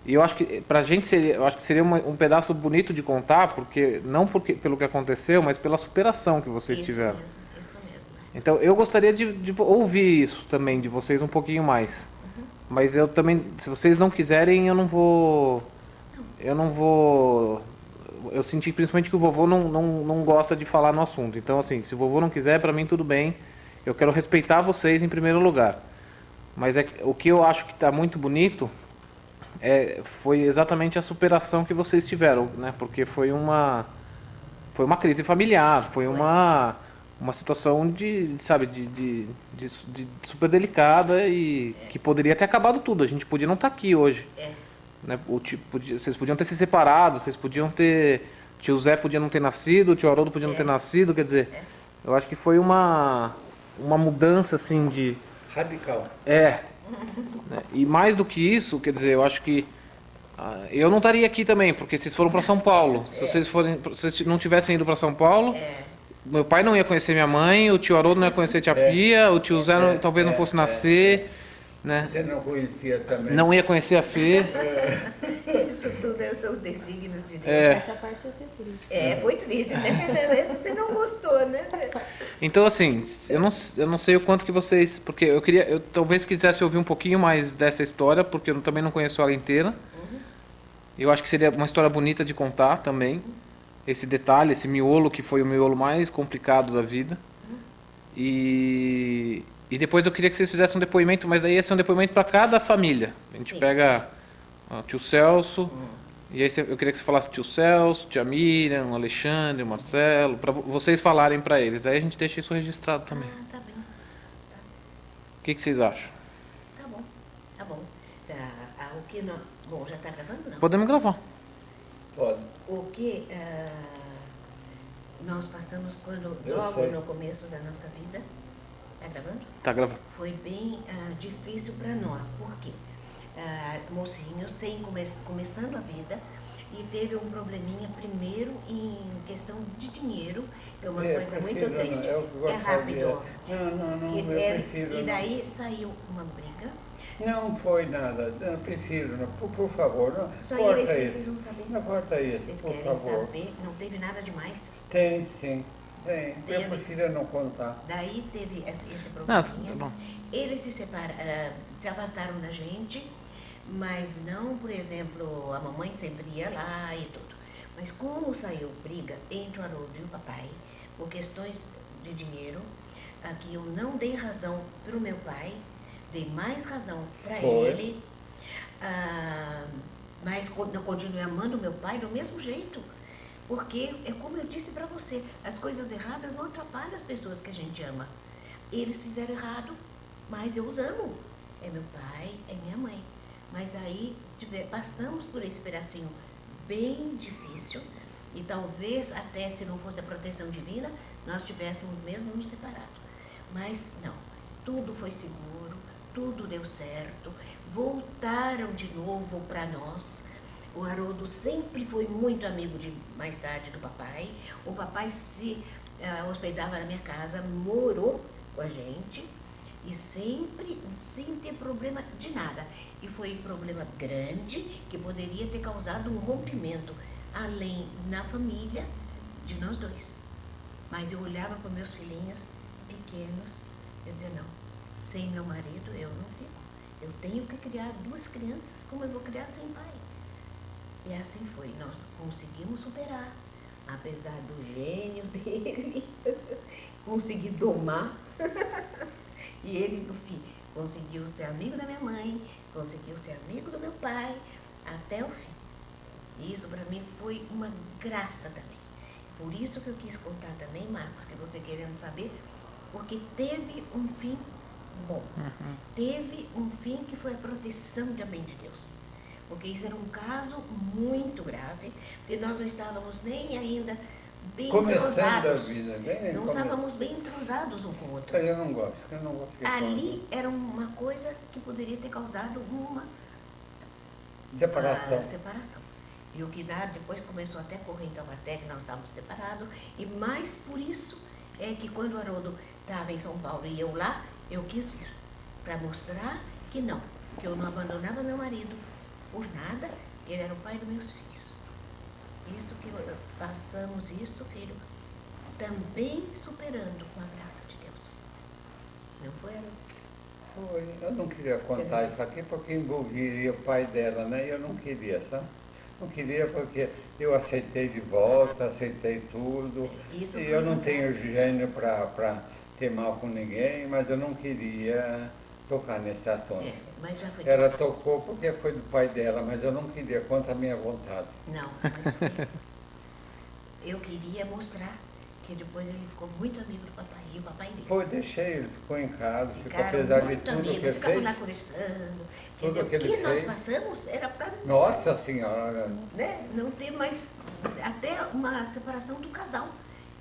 E eu acho que pra gente seria um pedaço bonito de contar, porque não pelo que aconteceu, mas pela superação que vocês Isso tiveram. mesmo, isso mesmo. Então eu gostaria de ouvir isso também de vocês um pouquinho mais. Mas eu também, se vocês não quiserem, eu não vou. Eu senti principalmente que o vovô não gosta de falar no assunto. Então, assim, se o vovô não quiser, pra mim tudo bem. Eu quero respeitar vocês em primeiro lugar. Mas o que eu acho que está muito bonito foi exatamente a superação que vocês tiveram, né? Porque foi uma crise familiar, foi uma situação de super delicada e que poderia ter acabado tudo. A gente podia não estar aqui hoje. Né? Vocês podiam ter se separado, vocês podiam ter... Tio Zé podia não ter nascido, o tio Haroldo podia não ter nascido, quer dizer... Eu acho que foi uma mudança, assim, de... Radical. Né? E mais do que isso, quer dizer, eu acho que... eu não estaria aqui também, porque vocês foram para São Paulo. Se vocês não tivessem ido para São Paulo... Meu pai não ia conhecer minha mãe, o tio Haroldo não ia conhecer a tia Pia, o tio Zé talvez não fosse nascer... Né? Você não conhecia também? Não ia conhecer a Fê. Isso tudo é os seus desígnios de Deus. Essa parte ia ser triste. Foi triste, né, Fernanda? Esse você não gostou, né? Então, assim, eu não sei o quanto que vocês... Porque eu talvez quisesse ouvir um pouquinho mais dessa história, porque eu também não conheço ela inteira. Eu acho que seria uma história bonita de contar também. Esse detalhe, esse miolo, que foi o miolo mais complicado da vida. E depois eu queria que vocês fizessem um depoimento, mas daí ia ser um depoimento para cada família. A gente pega o tio Celso, e aí eu queria que você falasse tio Celso, tia Miriam, o Alexandre, o Marcelo, para vocês falarem para eles. Aí a gente deixa isso registrado também. Tá bem. O que vocês acham? Tá bom. O que não... Bom, já tá gravando, não? Podemos gravar. Pode. O que nós passamos Eu logo sei. no começo da nossa vida, tá gravando? Tá gravando. Foi bem difícil para nós, porque mocinho, começando a vida, e teve um probleminha primeiro em questão de dinheiro, que é uma coisa muito triste. Rápido. Não, eu prefiro. E daí saiu uma briga. Não foi nada, eu prefiro, não, por favor, não. Só Corta eles isso. precisam saber. Não, corta isso, Eles por querem favor. saber, não teve nada demais. Tem, sim, tem. Teve. Eu prefiro não contar. Daí teve esse Tá probleminha. bom. Eles se afastaram da gente, mas não, por exemplo, a mamãe sempre ia lá e tudo. Mas como saiu briga entre o Haroldo e o papai, por questões de dinheiro, aqui eu não dei razão para o meu pai, dei mais razão para ele, mas eu continuei amando meu pai do mesmo jeito. Porque, é como eu disse para você, as coisas erradas não atrapalham as pessoas que a gente ama. Eles fizeram errado, mas eu os amo. É meu pai, é minha mãe. Mas daí passamos por esse pedacinho bem difícil e talvez até se não fosse a proteção divina, nós tivéssemos mesmo nos separado. Mas não, tudo foi seguro, tudo deu certo, voltaram de novo para nós. O Haroldo sempre foi muito amigo mais tarde do papai. O papai se hospedava na minha casa, morou com a gente e sempre sem ter problema de nada. E foi problema grande que poderia ter causado um rompimento, além na família de nós dois. Mas eu olhava para meus filhinhos pequenos, eu dizia, não, sem meu marido eu não fico. Eu tenho que criar 2 crianças, como eu vou criar sem pai? E assim foi, nós conseguimos superar, apesar do gênio dele, consegui domar, e ele, no fim, conseguiu ser amigo da minha mãe, conseguiu ser amigo do meu pai, até o fim. E isso para mim foi uma graça também. Por isso que eu quis contar também, Marcos, que você querendo saber, porque teve um fim bom. Teve um fim que foi a proteção também de Deus. Porque isso era um caso muito grave, porque nós não estávamos nem ainda bem Começando a entrosados. vida, bem Não estávamos bem entrosados um com o outro. Eu não gosto de Ali era uma coisa que poderia ter causado uma separação. separação. E o que dá, depois começou até a correr em Taubaté, que nós estávamos separados. E mais por isso é que quando o Haroldo estava em São Paulo e eu lá, eu quis vir. Para mostrar que não, que eu não abandonava meu marido por nada, ele era o pai dos meus filhos. Isso que passamos isso, filho, também superando com a graça de Deus. Não foi, Haroldo? Foi. Eu não queria contar isso aqui porque envolveria o pai dela, né? E eu não queria, sabe? Não queria porque eu aceitei de volta, aceitei tudo. Isso E foi eu não uma tenho graça. gênio para ter mal com ninguém, mas eu não queria tocar nesse assunto. Mas já foi. Ela tocou porque foi do pai dela, mas eu não queria, contra a minha vontade. Não, mas foi. Eu queria mostrar que depois ele ficou muito amigo do papai e o papai dele. Pô, deixei, ele ficou em casa, ficou, Ficaram apesar de muito tudo que amigos, ficavam fez. lá conversando. Quer Tudo dizer, que o que ele nós fez. passamos era para Nossa Senhora! não ter mais até uma separação do casal,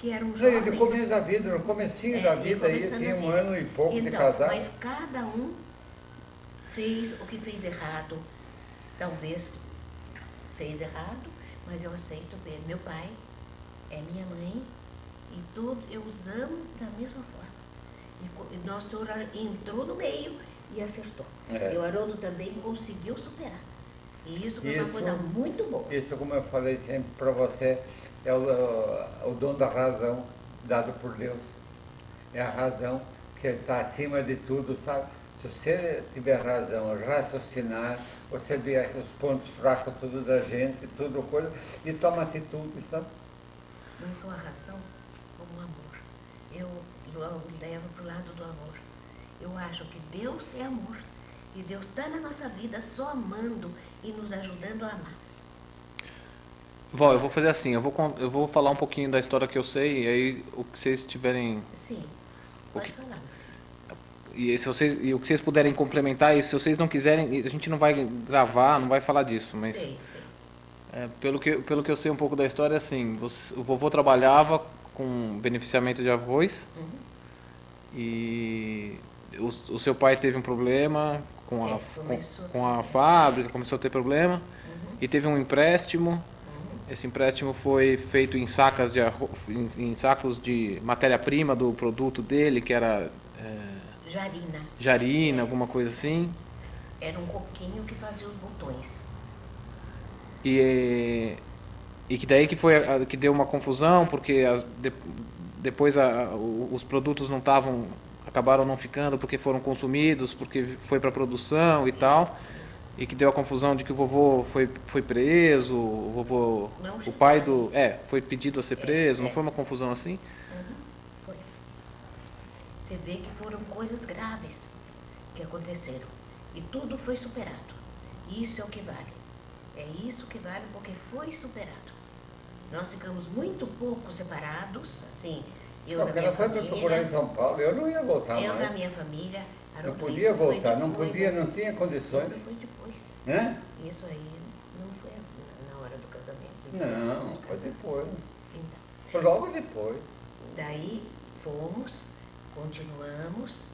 que eram No jovens. começo da vida, no comecinho da vida, aí começando tinha a um vida. ano e pouco de Então, casar. mas cada um fez o que fez errado. Talvez fez errado, mas eu aceito bem. Meu pai é minha mãe e tudo eu os amo da mesma forma. E nosso senhor entrou no meio e acertou. É. E o Haroldo também conseguiu superar. E isso foi uma Isso- coisa muito boa. Isso, como eu falei sempre para você, é o dom da razão dado por Deus. É a razão que está acima de tudo, sabe? Se você tiver razão, raciocinar, você vê os pontos fracos tudo da gente, tudo coisa, e toma atitude, sabe? Não só a razão, como o amor. Eu levo para o lado do amor. Eu acho que Deus é amor. E Deus está na nossa vida só amando e nos ajudando a amar. Vó, eu vou fazer assim, eu vou falar um pouquinho da história que eu sei, e aí o que vocês tiverem. Sim, pode falar. E o que vocês puderem complementar, e se vocês não quiserem, a gente não vai gravar, não vai falar disso, mas Sei. pelo que eu sei um pouco da história, assim, o vovô trabalhava com beneficiamento de arroz e o seu pai teve um problema com a fábrica, começou a ter problema e teve um empréstimo. Esse empréstimo foi feito em sacas de em sacos de matéria-prima do produto dele, que era jarina, alguma coisa assim. Era um coquinho que fazia os botões. E que daí que deu uma confusão, porque depois os produtos não acabaram não ficando porque foram consumidos, porque foi para produção e tal. E que deu a confusão de que o vovô foi preso, o pai foi pedido a ser preso, não foi uma confusão assim? Foi. Você vê que foram coisas graves que aconteceram. E tudo foi superado. Isso é o que vale. É isso que vale porque foi superado. Nós ficamos muito pouco separados, assim, eu da Porque minha ela foi me procurar em família, São Paulo, eu não ia voltar eu da mais. minha família. Não Haroldo, podia isso foi voltar, não depois, podia, né? não tinha condições. Isso foi depois. Né? Isso aí não foi na hora do casamento. Não, foi depois. Então, Foi logo depois. daí fomos, continuamos.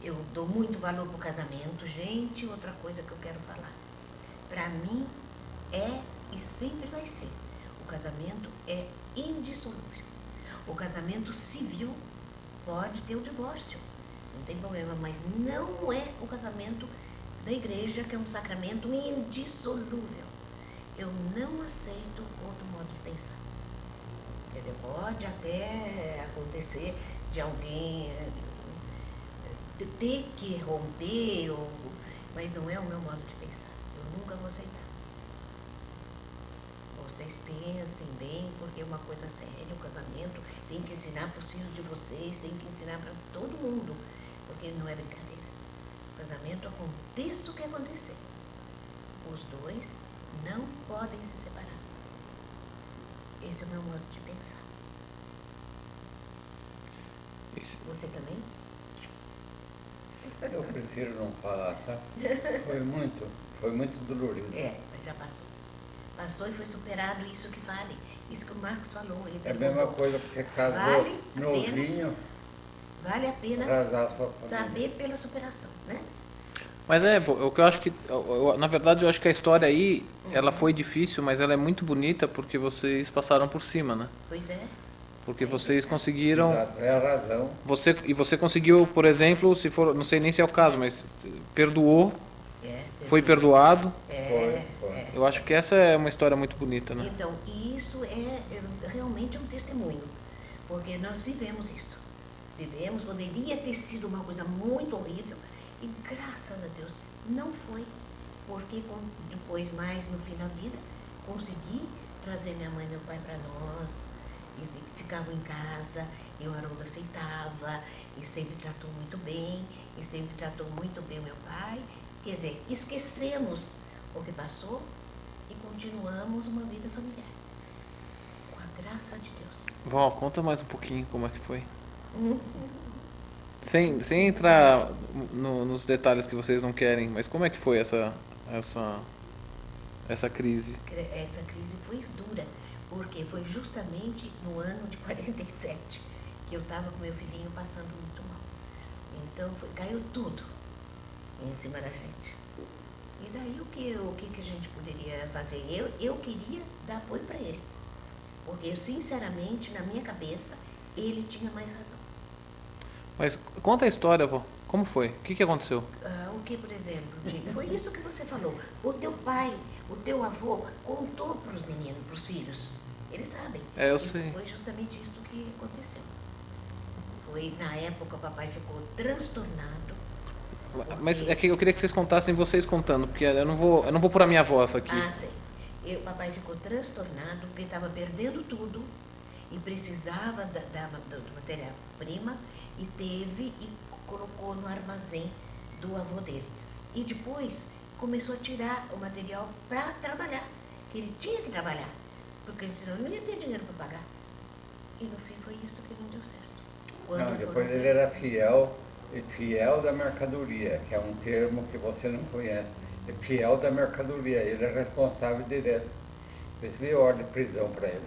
Eu dou muito valor para o casamento. Gente, outra coisa que eu quero falar. Para mim é e sempre vai ser. O casamento é indissolúvel. O casamento civil pode ter o divórcio. Não tem problema, mas não é o casamento da igreja, que é um sacramento indissolúvel. Eu não aceito outro modo de pensar. Quer dizer, pode até acontecer de alguém ter que romper ou Mas não é o meu modo de pensar. Eu nunca vou aceitar. Vocês pensem bem, porque é uma coisa séria, o casamento tem que ensinar para os filhos de vocês, tem que ensinar para todo mundo, porque não é brincadeira. O casamento aconteça o que acontecer. Os dois não podem se separar. Esse é o meu modo de pensar. Você também? Eu prefiro não falar, sabe? Foi muito dolorido. É, mas já passou. Passou e foi superado, isso que vale. Isso que o Marcos falou. Ele É a perguntou, mesma coisa que você casou vale a novinho, vale a pena casar sua família. saber pela superação, né? Mas o que eu acho que, na verdade, eu acho que a história aí, ela foi difícil, mas ela é muito bonita porque vocês passaram por cima, né? Pois é. Porque vocês conseguiram, Exato, é a razão. você conseguiu, por exemplo, se for, não sei nem se é o caso, mas perdoou, foi perdoado. Foi. Eu acho que essa é uma história muito bonita, né? Então, e isso é realmente um testemunho, porque nós vivemos isso. Vivemos, poderia ter sido uma coisa muito horrível, e graças a Deus não foi, porque depois, mais no fim da vida, consegui trazer minha mãe e meu pai para nós, e ficavam em casa, e o Haroldo aceitava, e sempre tratou muito bem, e sempre tratou muito bem meu pai. Quer dizer, esquecemos o que passou e continuamos uma vida familiar, com a graça de Deus. Vó, conta mais um pouquinho como é que foi. Sem entrar nos detalhes que vocês não querem, mas como é que foi essa crise? Essa crise foi dura, porque foi justamente no ano de 47 que eu estava com meu filhinho passando muito mal. Então caiu tudo em cima da gente. E daí o que a gente poderia fazer? Eu queria dar apoio para ele, porque eu, sinceramente, na minha cabeça, ele tinha mais razão. Mas conta a história, vó. Como foi? O que aconteceu? O que, por exemplo, Jimmy? Foi isso que você falou. O teu pai, o teu avô contou para os meninos, para os filhos. Eles sabem. Eu E sei. foi justamente isso que aconteceu. Foi, na época, o papai ficou transtornado. Mas é que eu queria que vocês contassem vocês contando, porque eu não vou pôr a minha voz aqui. Ah, sei. O papai ficou transtornado porque estava perdendo tudo e precisava do matéria-prima e colocou no armazém do avô dele. E depois começou a tirar o material para trabalhar, que ele tinha que trabalhar, porque senão não ia ter dinheiro para pagar. E no fim foi isso que não deu certo. Não, depois ele era fiel da mercadoria, que é um termo que você não conhece. É fiel da mercadoria, ele é responsável direto. Recebi ordem de prisão para ele.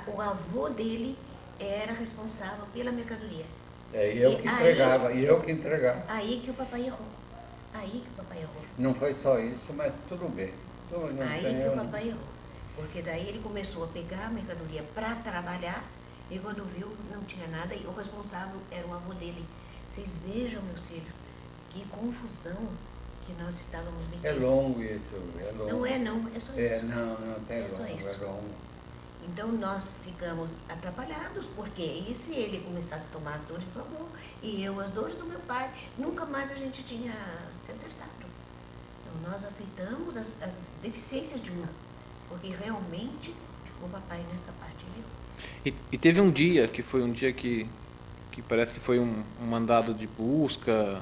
O avô dele era responsável pela mercadoria. E eu que entregava. Aí que o papai errou. Não foi só isso, mas tudo bem. Aí que o papai errou. Porque daí ele começou a pegar a mercadoria para trabalhar e quando viu não tinha nada e o responsável era o avô dele. Vocês vejam, meus filhos, que confusão que nós estávamos metidos. É longo isso, é longo. Não é não, é só isso. Não tem É só longo, isso. é longo. Então nós ficamos atrapalhados, porque e se ele começasse a tomar as dores do avô e eu as dores do meu pai, nunca mais a gente tinha se acertado. Então nós aceitamos as deficiências de um, porque realmente o papai nessa parte errou. E teve um dia que foi um dia que parece que foi um mandado de busca.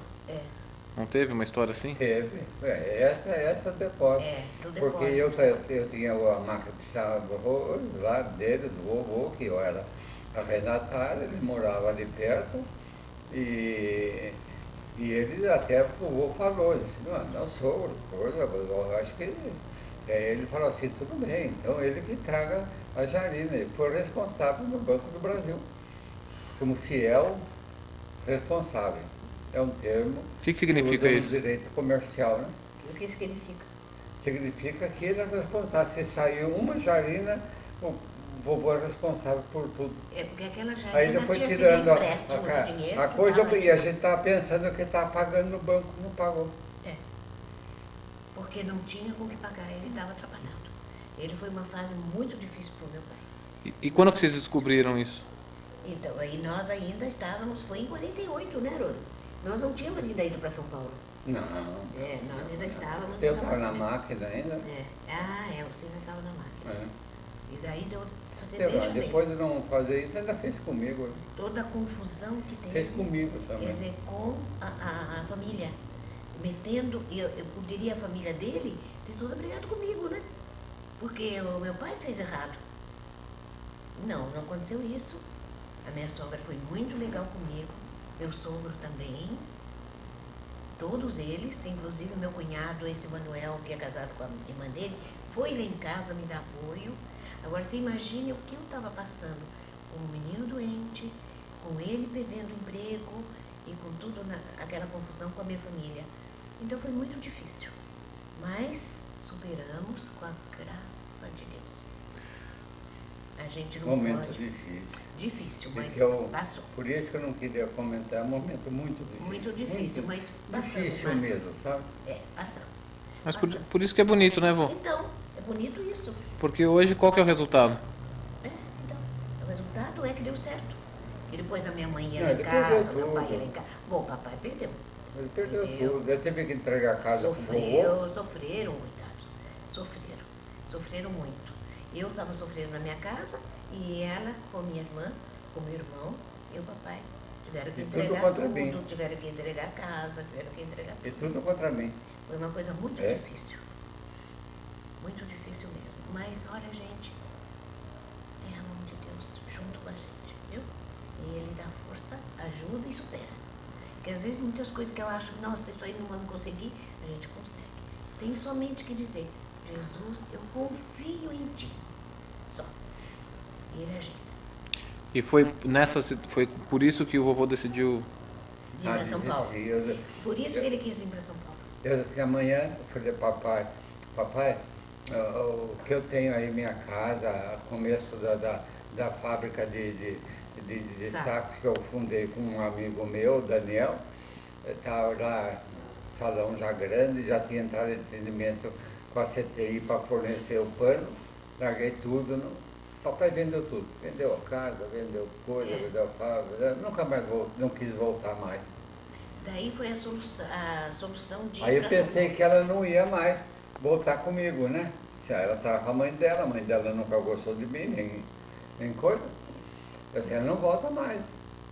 Não teve uma história assim? Teve. Essa depósito. Do Porque depósito. eu tinha a máquina de arroz lá dele, do vovô, que eu era arrendatário, ele morava ali perto, e ele até, o vovô falou, disse, não sou, coisa, eu acho que ele falou assim, tudo bem, então ele que traga a Jarina, ele foi responsável no Banco do Brasil, como fiel responsável. É um termo O que significa que usa no isso? direito comercial, né? O que significa? Significa que ele é responsável. Se saiu uma jarina, o vovô é responsável por tudo. É porque aquela Aí ele jarina foi tinha sido tirando empréstimo do dinheiro. a coisa, tava e a gente estava pensando que estava pagando no banco, não pagou. porque não tinha com que pagar, ele estava trabalhando. Ele foi uma fase muito difícil para o meu pai. E quando que vocês descobriram isso? Então, aí nós ainda estávamos, foi em 48, né, Haroldo? Nós não tínhamos ainda ido para São Paulo. Não. Nós ainda estávamos Eu na estava na máquina. máquina ainda. Você ainda estava na máquina. É. E daí você Sei lá, veja bem, depois de não fazer isso, ainda fez comigo. toda a confusão que teve. Fez comigo também. Quer dizer, com a família, metendo, eu poderia a família dele ter tudo brigado comigo, né? Porque o meu pai fez errado. Não aconteceu isso. A minha sogra foi muito legal comigo, meu sogro também, todos eles, inclusive meu cunhado, esse Manuel, que é casado com a irmã dele, foi lá em casa me dar apoio. Agora, você imagine o que eu estava passando com um menino doente, com ele perdendo o emprego e com tudo aquela confusão com a minha família. Então foi muito difícil, mas superamos com a graça de Deus. A gente não Momento pode... difícil. Difícil, mas passou. Por isso que eu não queria comentar, é um momento muito difícil. Muito difícil, mas passamos. Difícil mesmo, sabe? Passamos. Mas Passamos. por isso que é bonito, né, vô? Então, é bonito isso. Porque hoje qual que é o resultado? Então, o resultado é que deu certo. E depois a minha mãe ia Não, lá em ele casa, perdeu meu pai tudo. ia lá em casa. Bom, o papai perdeu. Ele perdeu Entendeu? tudo. Ele teve que entregar a casa pro vovô. Sofreram, coitados. Sofreram muito. Eu estava sofrendo na minha casa e ela, com a minha irmã, com meu irmão e o papai. Tiveram que E tudo entregar contra mim. tudo, tiveram que entregar a casa, tiveram que entregar E tudo. tudo contra mim. Foi uma coisa muito É? difícil. Muito difícil mesmo. Mas olha, gente, é a mão de Deus junto com a gente, viu? E Ele dá força, ajuda e supera. Porque às vezes muitas coisas que eu acho, nossa, isso aí não vamos conseguir, a gente consegue. Tem somente que dizer, Jesus, eu confio em Ti. Só. E Ele ajuda. E foi por isso que o vovô decidiu. De ir para São Paulo. desistir. Por isso que ele quis ir para São Paulo. Eu disse, amanhã, eu falei, papai, o que eu tenho aí, minha casa, começo da fábrica de sacos que eu fundei com um amigo meu, Daniel, estava lá, salão já grande, já tinha entrado em entendimento com a CTI para fornecer o pano, larguei tudo, papai vendeu tudo, vendeu a casa, vendeu coisa, vendeu a fábrica, nunca mais não quis voltar mais. Daí foi a solução de ir Aí eu para São pensei Paulo. que ela não ia mais voltar comigo, né? Se ela estava com a mãe dela nunca gostou de mim, nem coisa. Eu disse, ela não volta mais.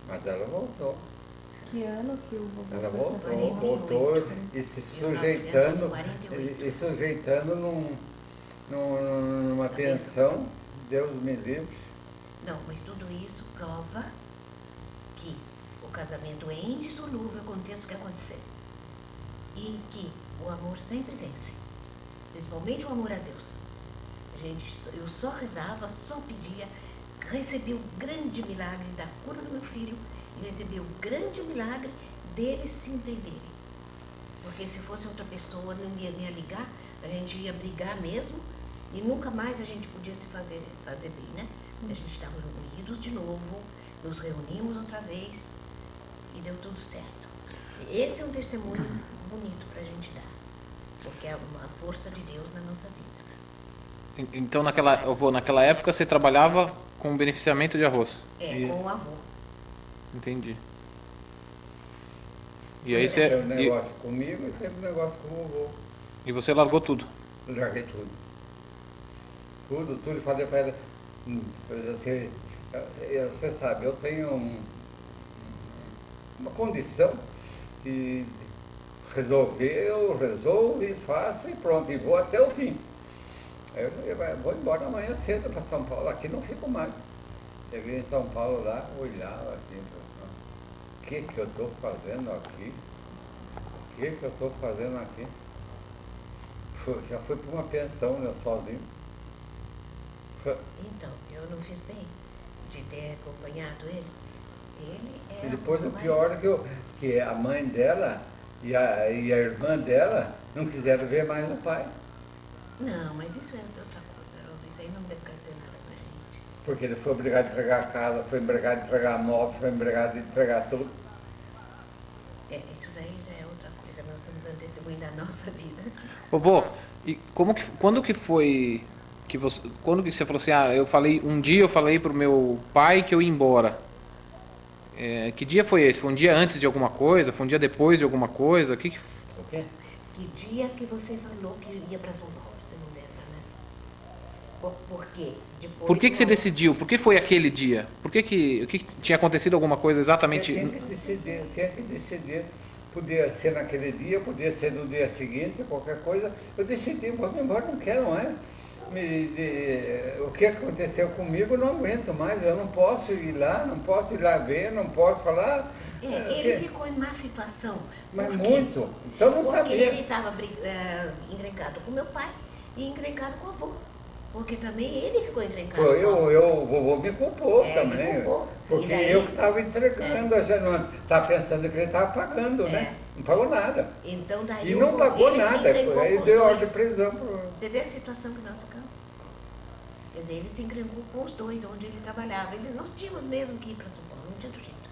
Mas ela voltou. Que ano que o vovô Ela foi pra São Paulo? voltou e se sujeitando, 1948. e sujeitando numa pensão, Deus me livre. Não, mas tudo isso prova que o casamento é indissolúvel com o contexto que aconteceu. E que o amor sempre vence. Principalmente o amor a Deus. Eu só rezava, só pedia, recebi o grande milagre da cura do meu filho e recebi o grande milagre deles se entenderem. Porque se fosse outra pessoa, não ia ligar, a gente ia brigar mesmo e nunca mais a gente podia se fazer bem, né? A gente estava unidos de novo, nos reunimos outra vez e deu tudo certo. Esse é um testemunho bonito para a gente dar, porque é uma força de Deus na nossa vida. Então naquela época você trabalhava com beneficiamento de arroz. Com o avô. Entendi. E aí você. Teve um negócio comigo e teve um negócio com o vovô. E você largou tudo. Larguei tudo. Tudo, falei para ela, assim, você sabe, eu tenho uma condição que eu resolvo e faço e pronto, e vou até o fim. Aí eu falei, vou embora amanhã cedo para São Paulo, aqui não fico mais. Cheguei em São Paulo lá, olhava assim, o que eu estou fazendo aqui? O que eu estou fazendo aqui? Já fui para uma pensão, né, sozinho. Então, eu não fiz bem de ter acompanhado ele. Ele é E depois o mais- pior é que a mãe dela e a irmã dela não quiseram ver mais o pai. Não, mas isso é outra coisa, Haroldo. Isso aí não deve dizer nada pra gente. Porque ele foi obrigado a entregar a casa, foi obrigado a entregar móvel, foi obrigado a entregar tudo. Isso daí já é outra coisa. Nós estamos dando testemunho da nossa vida. Vovô, e quando que foi quando que você falou assim, um dia eu falei pro meu pai que eu ia embora. Que dia foi esse? Foi um dia antes de alguma coisa? Foi um dia depois de alguma coisa? O quê? Que dia que você falou que ia para São Paulo? Você não lembra, né? Por quê? Depois Por que você não- decidiu? Por que foi aquele dia? Por que, o que tinha acontecido alguma coisa exatamente? Tinha que decidir. Podia ser naquele dia, podia ser no dia seguinte, qualquer coisa. Eu decidi, vou me embora, não quero mais. O que aconteceu comigo, eu não aguento mais. Eu não posso ir lá, não posso ir lá ver, não posso falar. Ele ficou em má situação. Mas Por quê? muito. Então eu não Porque sabia. ele estava encrencado com meu pai e encrencado com o avô. Porque também ele ficou encrencado Foi, com o avô. o vovô me culpou É, também. me culpou. Porque E daí- eu que estava entregando, eu já não estava pensando que ele estava pagando, né? Não pagou nada. Então daí E não pagou ele se nada, encrencou aí com os deu ordem de dois. prisão pro. Você vê a situação que nós ficamos? Quer dizer, ele se encrencou com os dois, onde ele trabalhava. Nós tínhamos mesmo que ir para São Paulo, não tinha outro jeito.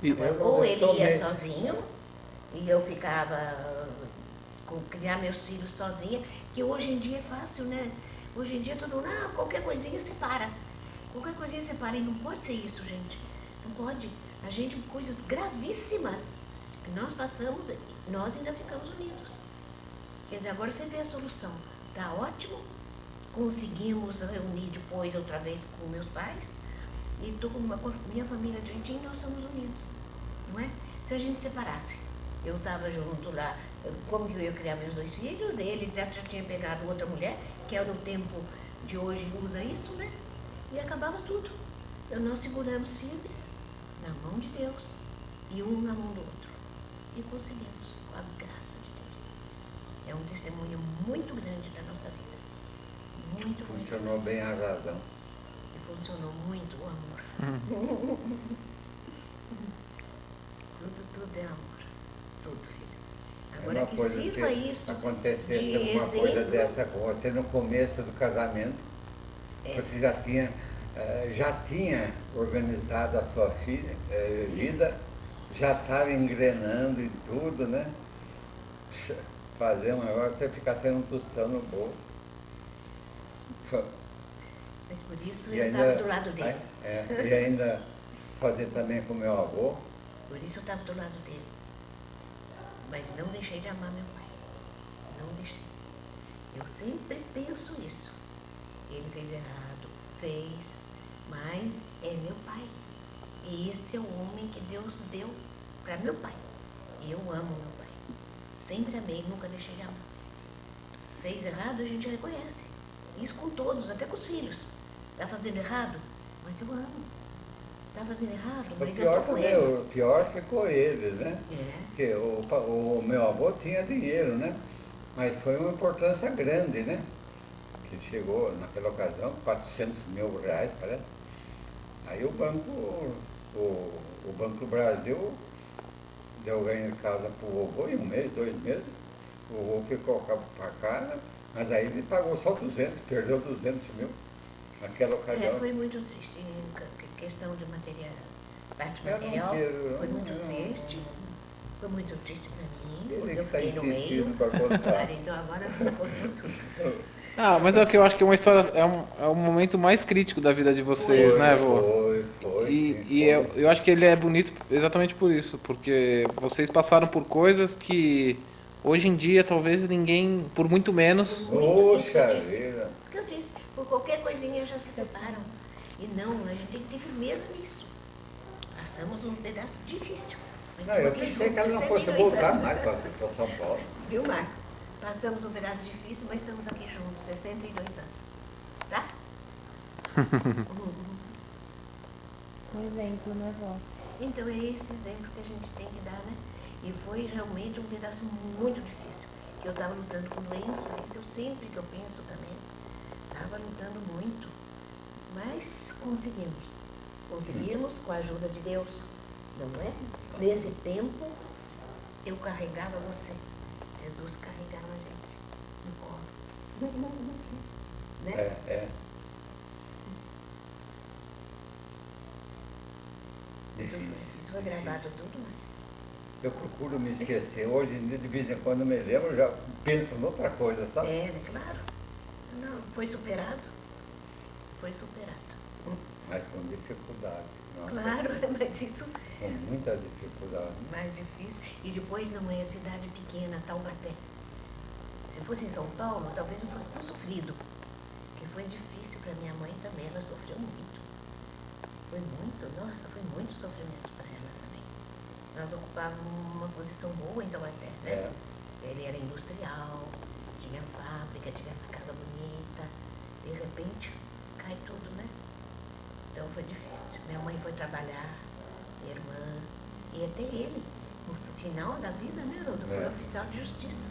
E- Ou ele ia tomei. sozinho, e eu ficava criar meus filhos sozinha, que hoje em dia é fácil, né? Hoje em dia todo mundo, qualquer coisinha separa. Qualquer coisinha separa. E não pode ser isso, gente. Não pode. A gente, coisas gravíssimas que nós passamos, nós ainda ficamos unidos. Quer dizer, agora você vê a solução. Tá ótimo. Conseguimos reunir depois outra vez com meus pais. E estou com minha família direitinho, nós estamos unidos. Não é? Se a gente separasse, eu estava junto lá, como que eu ia criar meus dois filhos? Ele já tinha pegado outra mulher, que é no tempo de hoje usa isso, né? E acabava tudo. Nós seguramos firmes na mão de Deus e um na mão do outro. E conseguimos, com a graça de Deus. É um testemunho muito grande da nossa vida. Muito, muito Funcionou bem a razão. E funcionou muito o amor. Tudo é amor. Tudo, filho. Agora uma que coisa sirva se isso acontecesse de alguma coisa exemplo. dessa com você no começo do casamento, É. você já tinha organizado a sua vida, já estava engrenando em tudo, né? Fazer um negócio, você ficar sendo um tostão no bolo. Mas por isso E eu ainda- estava do lado dele. E ainda fazer também com meu avô. Por isso eu estava do lado dele. Mas não deixei de amar meu pai. Não deixei. Eu sempre penso isso. Ele fez errado, fez, mas é meu pai. E esse é o homem que Deus deu para meu pai. E eu amo meu pai. Sempre amei, nunca deixei de amar. Fez errado, a gente reconhece. Isso com todos, até com os filhos. Está fazendo errado, mas eu amo. Está fazendo errado, O mas eu pior estou com também, ele. o pior ficou eles, né? É. Porque o meu avô tinha dinheiro, né? Mas foi uma importância grande, né? Que chegou naquela ocasião, 400 mil reais, parece. Aí o Banco do Brasil deu ganho de casa para o vovô em 1 mês, 2 meses. O vovô ficou para casa, mas aí ele pagou só 200, perdeu 200 mil naquela ocasião. Foi muito triste em questão de material, parte Eu não material. quero, Foi eu muito não- triste. Foi muito triste para mim, Ele porque que eu está fiquei no meio. insistindo para contar. Então agora contou tudo. Ah, mas é o que eu acho que é uma história, é um momento mais crítico da vida de vocês, né, vô? Foi, E, sim, e eu acho que ele é bonito exatamente por isso, porque vocês passaram por coisas que hoje em dia talvez ninguém, por muito menos. Isso Poxa que eu disse. vida. O que eu disse, por qualquer coisinha já se separam. E não, a gente tem que ter firmeza nisso. Passamos um pedaço difícil. Mas Não, estamos eu aqui pensei que ela não juntos, fosse 62 voltar anos. mais para São Paulo. Viu, Max? Passamos um pedaço difícil, mas estamos aqui juntos, 62 anos. Tá? Um exemplo, né, vó? Então é esse exemplo que a gente tem que dar, né? E foi realmente um pedaço muito difícil. Que eu estava lutando com doença, isso eu sempre que eu penso também. Estava lutando muito. Mas conseguimos. Conseguimos com a ajuda de Deus, não é? Nesse tempo, eu carregava você. Jesus carregava a gente no colo. Né? Isso foi gravado tudo, né? Eu procuro me esquecer. Hoje em dia, de vez em quando eu me lembro, eu já penso em outra coisa, sabe? É, claro. Não, foi superado. Foi superado. Mas com dificuldade. Nossa. Claro, Mas isso Com muita dificuldade. mais difícil. E depois não é cidade pequena, Taubaté. Se fosse em São Paulo, talvez não fosse tão sofrido. Porque foi difícil para minha mãe também, ela sofreu muito. Foi muito, nossa, foi muito sofrimento para ela também. Nós ocupávamos uma posição boa em Taubaté, né? É. Ele era industrial, tinha fábrica, tinha essa casa bonita. De repente, cai tudo, né? Então foi difícil. Minha mãe foi trabalhar, minha irmã, e até ele, no final da vida, né, Haroldo? Foi É. oficial de justiça.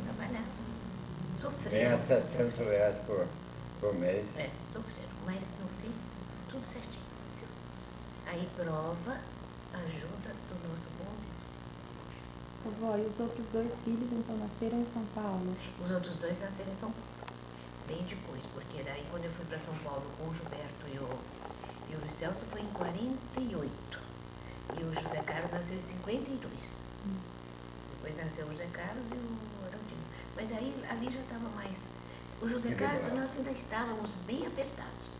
Trabalhava. Ganha Sofreram. R$ 700 por mês. É, sofreram. Mas no fim, tudo certinho. Aí prova a ajuda do nosso bom Deus. Vovó, e os outros dois filhos então nasceram em São Paulo? Os outros dois nasceram em São Paulo. Bem depois, porque daí quando eu fui para São Paulo com o Gilberto e o Luiz Celso foi em 48. E o José Carlos nasceu em 52. Depois nasceu o José Carlos e o Araldinho. Mas daí ali já estava mais. O José Carlos nós ainda estávamos bem apertados.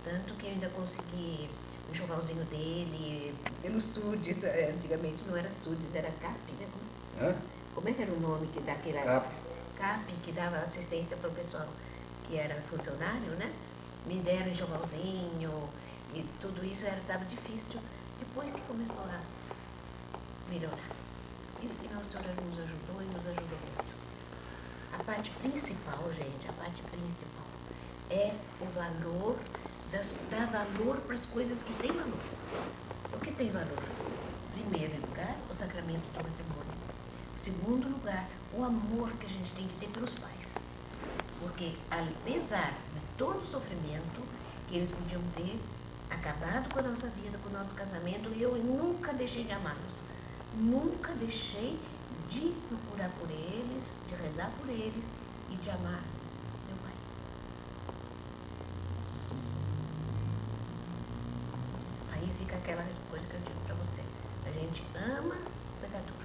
Tanto que eu ainda consegui um enxovalzinho dele pelos SUDES. Antigamente não era SUDES, era CAP, né? Hã? Como é que era o nome que daquela CAP. CAP, que dava assistência para o pessoal que era funcionário, né? Me deram enxovalzinho e tudo isso estava difícil. Depois que começou a melhorar. E Nossa Senhora nos ajudou e nos ajudou muito. A parte principal, gente, a parte principal é o valor, dar valor para as coisas que têm valor. O que tem valor? Primeiro lugar, o sacramento do matrimônio. Segundo lugar, o amor que a gente tem que ter pelos pais. Porque, apesar de todo o sofrimento que eles podiam ter acabado com a nossa vida, com o nosso casamento, eu nunca deixei de amá-los. Nunca deixei de procurar por eles, de rezar por eles e de amar meu pai. Aí fica aquela coisa que eu digo para você. A gente ama o pecador,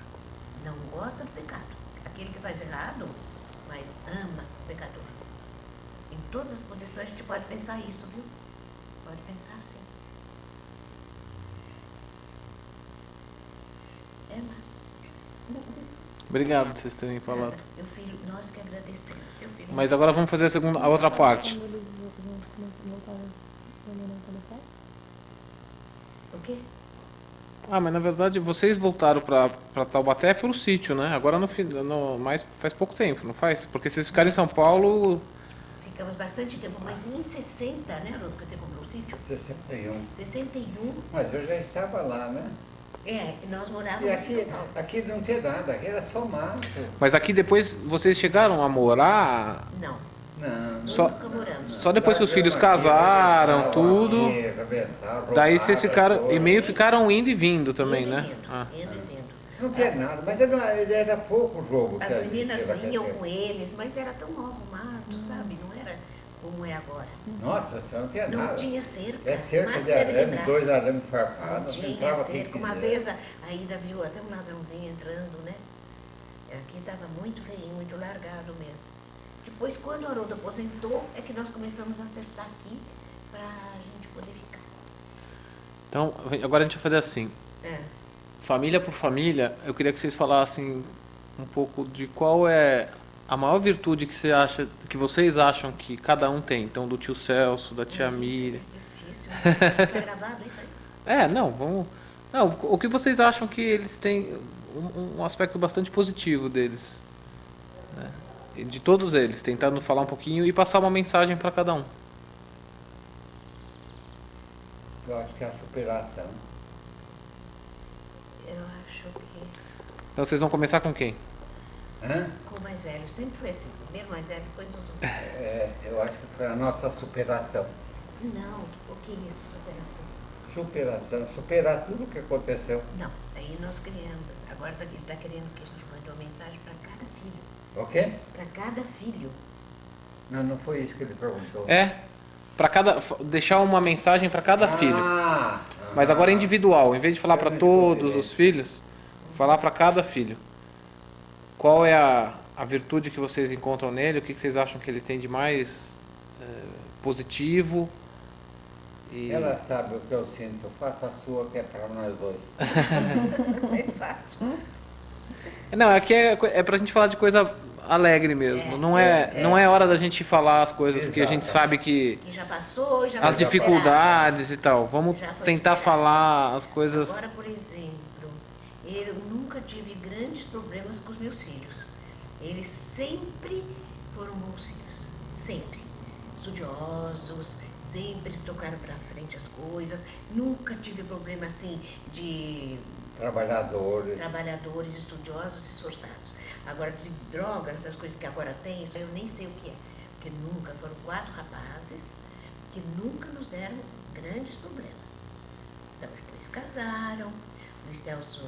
não gosta do pecado. Aquele que faz errado, mas ama o pecador. Em todas as posições a gente pode pensar isso, viu? Pode pensar assim. Obrigado por vocês terem falado. Meu filho, nós que agradecemos. Seu filho. Mas agora vamos fazer a outra parte. Quando eles voltaram para morar com o pai? O quê? Ah, mas na verdade vocês voltaram para Taubaté pelo sítio, né? Agora mais faz pouco tempo, não faz? Porque vocês ficaram em São Paulo. Ficamos bastante tempo, mas em 60, né, Haroldo, que você comprou o sítio? 61. 61, Mas eu já estava lá, né? nós E morávamos em aqui, São Paulo. aqui não tinha nada, aqui era só mato. Mas aqui depois vocês chegaram a morar. Não, Não. Só- nunca moramos. Só depois que os filhos casaram, tudo. Daí vocês ficaram. E meio ficaram indo e vindo também, Indo e né? vindo, Ah. indo e vindo. Não tinha nada, mas era pouco jogo. que As existia meninas naquele vinham tempo. com eles, mas era tão mal arrumado, sabe? Não era como é agora. Nossa, você não tinha Não nada. tinha cerca. É cerca Marcos de deve arame, lembrar. 2 arames Não farpados. tinha entrava quem cerca. Uma quiser. vez a Ida viu até um ladrãozinho entrando, né? Aqui estava muito feinho, muito largado mesmo. Depois, quando o Haroldo aposentou, é que nós começamos a acertar aqui para a gente poder ficar. Então, agora a gente vai fazer assim. É. Família por família, eu queria que vocês falassem um pouco de qual é a maior virtude que vocês acham que cada um tem. Então, do tio Celso, da tia Miriam. Difícil, né? Tá gravado isso aí? Não, vamos. Não, o que vocês acham que eles têm um aspecto bastante positivo deles, né? E de todos eles, tentando falar um pouquinho e passar uma mensagem para cada um. Eu acho que é a superação. Eu acho que Então vocês vão começar com quem? Hã? com o mais velho, sempre foi assim. Primeiro o mais velho, depois os outros. É, eu acho que foi a nossa superação. Não, o que é isso, superação? Superação, superar tudo o que aconteceu. Não, aí nós criamos. Agora ele está querendo que a gente mande uma mensagem para cada filho. O quê? Para cada filho. Não, não foi isso que ele perguntou. Para deixar uma mensagem para cada filho. Mas agora é individual, em vez de falar Eu para não todos escutei. os filhos, falar para cada filho. Qual é a virtude que vocês encontram nele? O que vocês acham que ele tem de mais positivo? E... Ela sabe o que eu sinto, faça a sua que é para nós dois. É fácil. Não, aqui é pra gente falar de coisa alegre mesmo. Não é hora da gente falar as coisas que a gente Exato. sabe que... Que já passou e já As foi dificuldades e tal. Vamos Já foi tentar superado. falar as coisas... Agora, por exemplo, eu nunca tive grandes problemas com os meus filhos. Eles sempre foram bons filhos. Sempre. Estudiosos, sempre tocaram para frente as coisas. Nunca tive problema assim de Trabalhadores. trabalhadores, estudiosos, esforçados. Agora, de drogas, essas coisas que agora tem, isso eu nem sei o que é. Porque nunca, foram 4 rapazes que nunca nos deram grandes problemas. Então, depois casaram, o Luiz Celso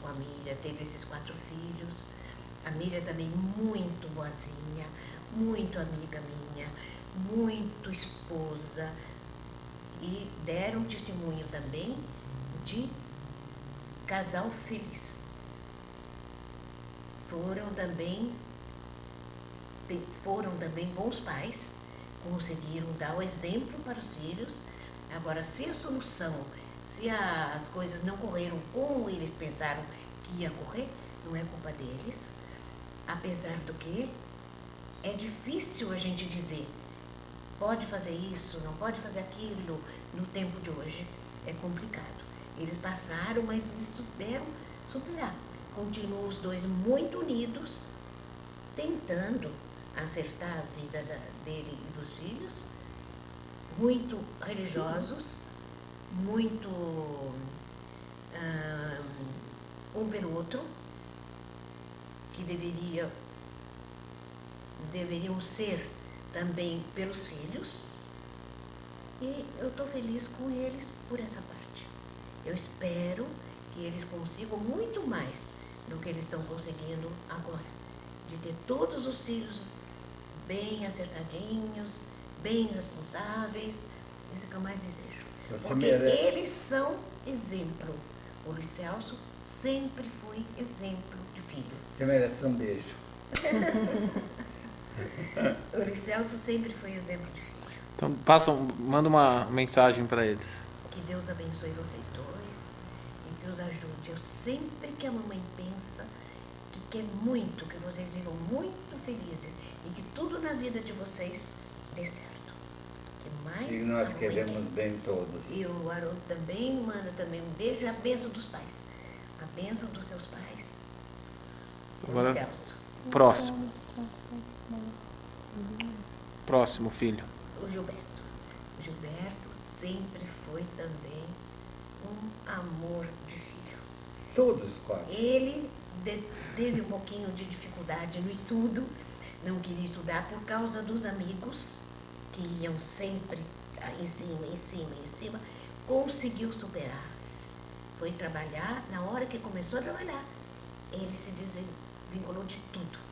com a Miriam teve esses 4 filhos. A Miriam também muito boazinha, muito amiga minha, muito esposa. E deram testemunho também de casal feliz. Foram também bons pais, conseguiram dar o exemplo para os filhos. Agora, se a solução, se as coisas não correram como eles pensaram que ia correr, não é culpa deles. Apesar do que, é difícil a gente dizer, pode fazer isso, não pode fazer aquilo, no tempo de hoje. É complicado. Eles passaram, mas eles souberam superar. Continuam os dois muito unidos, tentando acertar a vida dele e dos filhos, muito religiosos, muito um pelo outro, que deveriam ser também pelos filhos. E eu estou feliz com eles por essa parte. Eu espero que eles consigam muito mais do que eles estão conseguindo agora. De ter todos os filhos bem acertadinhos, bem responsáveis. Isso é o que eu mais desejo. Porque eles são exemplo. O Luiz Celso sempre foi exemplo de filho. Você merece um beijo. O Luiz Celso sempre foi exemplo de filho. Então manda uma mensagem para eles. Que Deus abençoe vocês dois e que os ajude. Eu sempre que a mamãe pensa que quer muito que vocês vivam muito felizes e que tudo na vida de vocês dê certo. Que mais E nós queremos bem todos. E o Haroldo também manda também um beijo e a bênção dos pais. A bênção dos seus pais. Agora, O Celso. próximo. Próximo filho. O Gilberto. O Gilberto sempre foi também um amor de filho. Todos os 4. Ele teve um pouquinho de dificuldade no estudo, não queria estudar por causa dos amigos que iam sempre em cima, conseguiu superar. Foi trabalhar, na hora que começou a trabalhar, ele se desvinculou de tudo.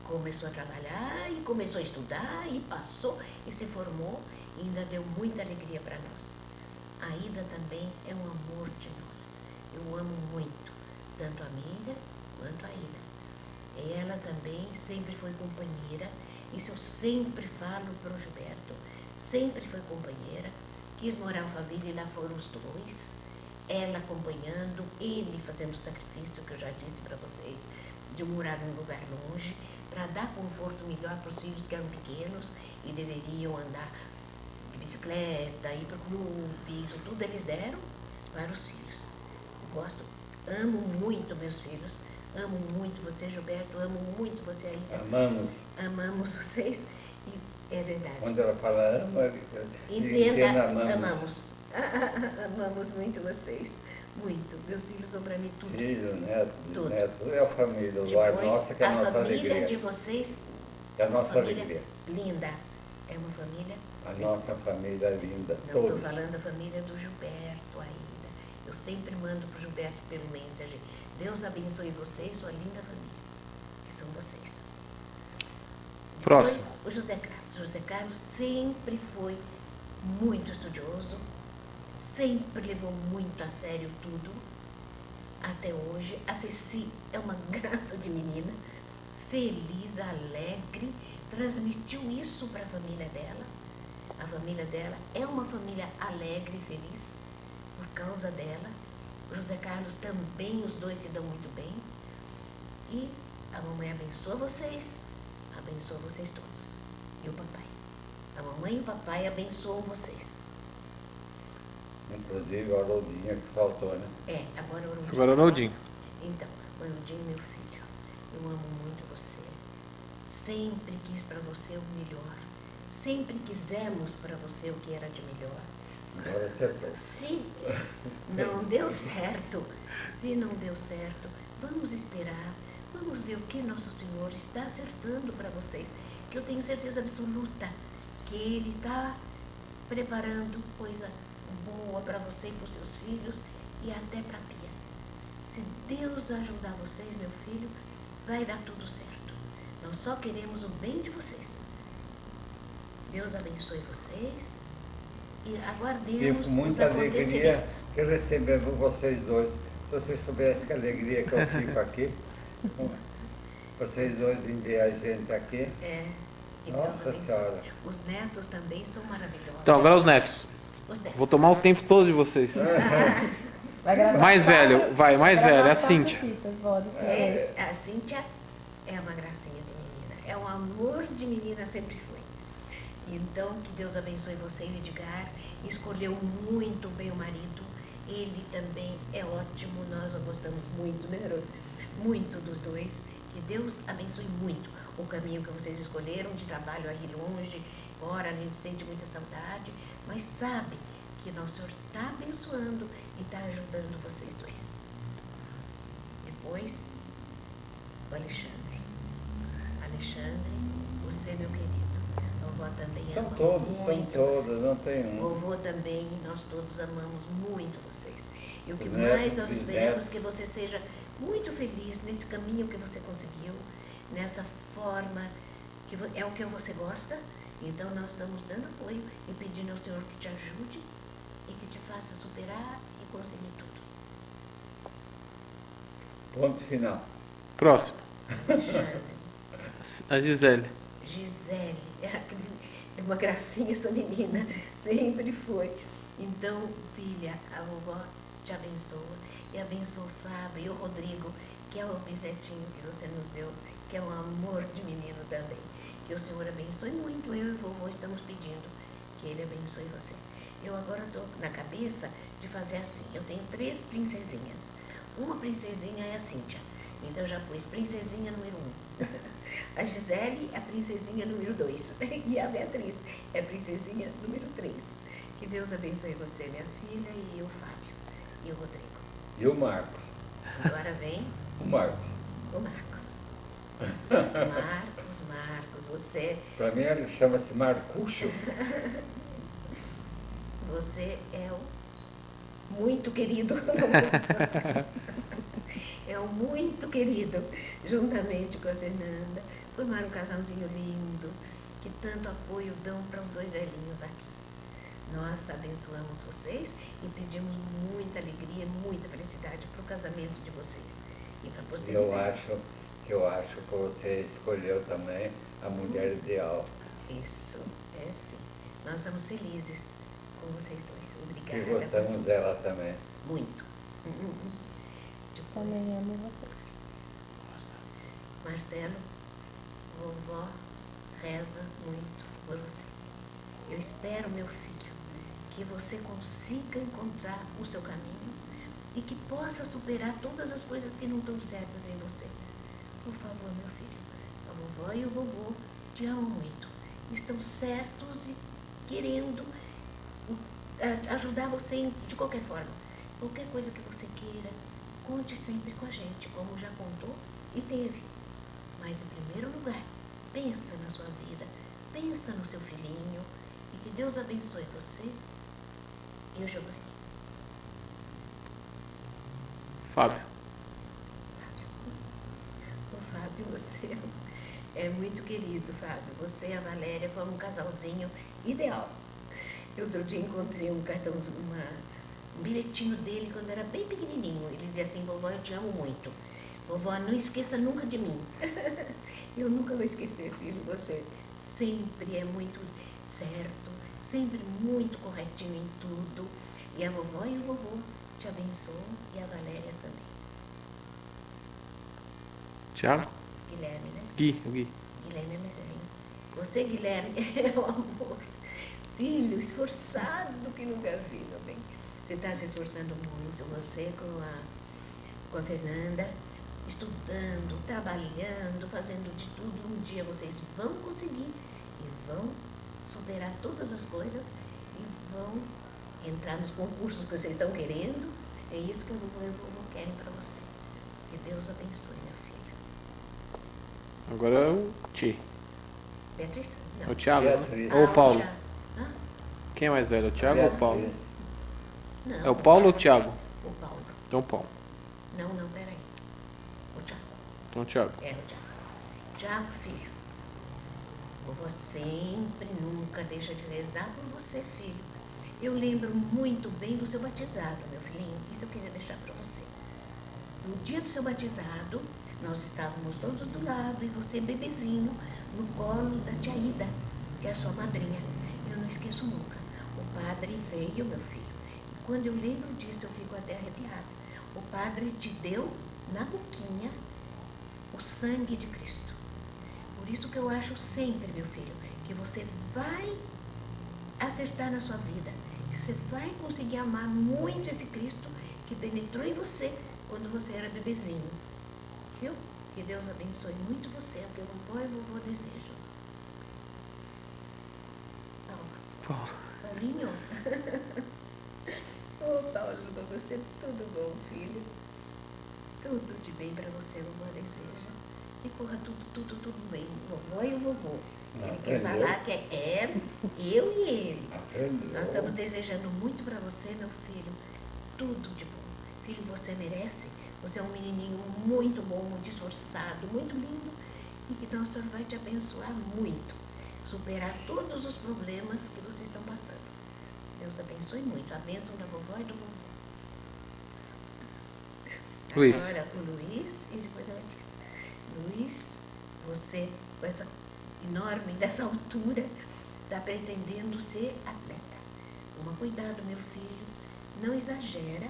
Começou a trabalhar e começou a estudar e passou e se formou e ainda deu muita alegria para nós. A Ida também é um amor de nós. Eu amo muito, tanto a Miriam quanto a Ida. Ela também sempre foi companheira, isso eu sempre falo para o Gilberto, sempre foi companheira, quis morar em família e lá foram os dois, ela acompanhando, ele fazendo o sacrifício que eu já disse para vocês, de morar num lugar longe, para dar conforto melhor para os filhos que eram pequenos e deveriam andar de bicicleta, ir para o clube, isso tudo eles deram para os filhos. Gosto, amo muito meus filhos, amo muito você, Gilberto, amo muito você aí. Amamos vocês e é verdade. Quando ela fala ama, entenda amamos. Amamos muito vocês, muito. Meus filhos são para mim tudo. Filho, neto, tudo. bisneto, é a família, o Depois, lar nossa que é a nossa família alegria. de vocês É a uma nossa família alegria. linda. É uma família A nossa família é linda, Não todos. estou falando da família do Gilberto ainda. Eu sempre mando para o Gilberto pelo mensagem. Deus abençoe você e sua linda família, que são vocês. Próximo. Depois, o José Carlos. O José Carlos sempre foi muito estudioso, sempre levou muito a sério tudo, até hoje. A Ceci é uma graça de menina, feliz, alegre, transmitiu isso para a família dela. A família dela é uma família alegre e feliz por causa dela. O José Carlos também, os dois se dão muito bem. E a mamãe abençoa vocês todos. E o papai. A mamãe e o papai abençoam vocês. Inclusive a Lourdinha que faltou, né? É, agora o Arundinho. Agora o Arnaldinho. Então, Arundinho, meu filho, eu amo muito você. Sempre quis para você o melhor. Sempre quisemos para você o que era de melhor. Agora acertou. Se não deu certo, vamos esperar. Vamos ver o que Nosso Senhor está acertando para vocês. Que eu tenho certeza absoluta que Ele está preparando coisa boa para você e para os seus filhos e até para a Pia. Se Deus ajudar vocês, meu filho, vai dar tudo certo. Nós só queremos o bem de vocês. Deus abençoe vocês e aguardemos E os muita alegria acontecimentos. que recebemos vocês dois. Se vocês soubessem que alegria que eu fico aqui, vocês dois vêm ver a gente aqui. É, e Deus Nossa abençoe. Senhora. Os netos também são maravilhosos. Então, agora os netos. Os netos. Vou tomar o tempo todo de vocês. Vai gravar Mais velho, vai, mais gravar velho, é a 4 Cíntia. fitas, vó, desse jeito. A Cíntia é uma gracinha de menina. É um amor de menina, sempre foi. Então, que Deus abençoe você, Edgar. Escolheu muito bem o marido. Ele também é ótimo. Nós o gostamos muito, né, garoto? Muito dos dois. Que Deus abençoe muito o caminho que vocês escolheram de trabalho aí longe. Ora, a gente sente muita saudade, mas sabe que Nosso Senhor está abençoando e está ajudando vocês dois. Depois, o Alexandre. Alexandre, você, meu querido. A vovó também São ama todos, muito são você. todos, não tem um. Vovô também, e nós todos amamos muito vocês. E o que Os mais netos, nós os esperamos netos. que você seja muito feliz nesse caminho que você conseguiu, nessa forma que é o que você gosta. Então nós estamos dando apoio e pedindo ao Senhor que te ajude e que te faça superar e conseguir tudo. Ponto final. Próximo. Alexandre, A Gisele. Gisele, é uma gracinha essa menina, sempre foi. Então, filha, a vovó te abençoa e abençoa o Fábio e o Rodrigo, que é o bisnetinho que você nos deu, que é um amor de menino também. Que o Senhor abençoe muito, eu e o vovô estamos pedindo que Ele abençoe você. Eu agora estou na cabeça de fazer assim, eu tenho 3 princesinhas. Uma princesinha é a Cíntia, então eu já pus princesinha número 1. A Gisele é a princesinha número 2 e a Beatriz é a princesinha número 3. Que Deus abençoe você, minha filha, e o Fábio, e o Rodrigo. E o Marcos? Agora vem O Marcos. o Marcos. Marcos, Para mim ele chama-se Marcucho. você é o muito querido. É o muito querido, juntamente com a Fernanda. Formaram um casalzinho lindo, que tanto apoio dão para os 2 velhinhos aqui. Nós abençoamos vocês e pedimos muita alegria, muita felicidade para o casamento de vocês e para a posteridade. Eu acho que você escolheu também a mulher ideal. Isso, é sim. Nós estamos felizes com vocês dois. Obrigada. E gostamos dela também. Muito. Também amo vocês. Marcelo, vovó reza muito por você. Eu espero, meu filho, que você consiga encontrar o seu caminho e que possa superar todas as coisas que não estão certas em você. Por favor, meu filho, a vovó e o vovô te amam muito. Estão certos e querendo ajudar você de qualquer forma. Qualquer coisa que você queira, conte sempre com a gente, como já contou e teve. Mas, em primeiro lugar, pensa na sua vida, pensa no seu filhinho e que Deus abençoe você e o Giovanni. Fábio. O Fábio, você é muito querido, Fábio. Você e a Valéria foram um casalzinho ideal. Eu outro dia encontrei um cartãozinho, um bilhetinho dele quando era bem pequenininho. Ele dizia assim: vovó, eu te amo muito. Vovó, não esqueça nunca de mim. Eu nunca vou esquecer, filho. Você sempre é muito certo, sempre muito corretinho em tudo. E a vovó e o vovô te abençoam, e a Valéria também. Tiago? Guilherme, né? Gui, o Gui. Guilherme é mais velho. Você, Guilherme, é o amor. Filho esforçado que nunca vi, meu bem. Você está se esforçando muito, você com a Fernanda, estudando, trabalhando, fazendo de tudo. Um dia vocês vão conseguir e vão superar todas as coisas e vão entrar nos concursos que vocês estão querendo. É isso que a vovó e o vovô querem para você. Que Deus abençoe, meu filho. Agora é o Ti. Beatriz? É Não. o Thiago, né? Beatriz. Ou o Paulo? Thiago. Hã? Quem é mais velho, o Thiago ou o Paulo? Beatriz. Não. É o Paulo ou o Thiago? O Paulo. Então o Paulo. Não, peraí. O Thiago. Então o Thiago. É o Thiago. Thiago, filho. Vovó sempre, nunca deixa de rezar por você, filho. Eu lembro muito bem do seu batizado, meu filhinho. Isso eu queria deixar para você. No dia do seu batizado, nós estávamos todos do lado e você, bebezinho, no colo da tia Ida, que é a sua madrinha. Eu não esqueço nunca. O padre veio, meu filho. E quando eu lembro disso, eu fico até arrepiada. O padre te deu na boquinha o sangue de Cristo. Por isso que eu acho sempre, meu filho, que você vai acertar na sua vida, que você vai conseguir amar muito esse Cristo que penetrou em você quando você era bebezinho. Viu? Que Deus abençoe muito você, é o que a vovó e o vovô desejam. Paulo. Paulinho? Ô, Paulo, pra você tudo bom, filho. Tudo de bem pra você, a vovó deseja. E corra tudo bem. Vovó e o vovô. Ele quer Aprendeu. falar que é eu e ele. Aprendeu. Nós estamos desejando muito para você, meu filho, tudo de bom. Filho, você merece. Você é um menininho muito bom, muito esforçado, muito lindo. E que Nosso Senhor vai te abençoar muito. Superar todos os problemas que vocês estão passando. Deus abençoe muito. A bênção da vovó e do vovô. Luiz. Agora o Luiz e depois a Letícia. Luiz, você com essa enorme, dessa altura, está pretendendo ser atleta. Toma cuidado, meu filho. Não exagera,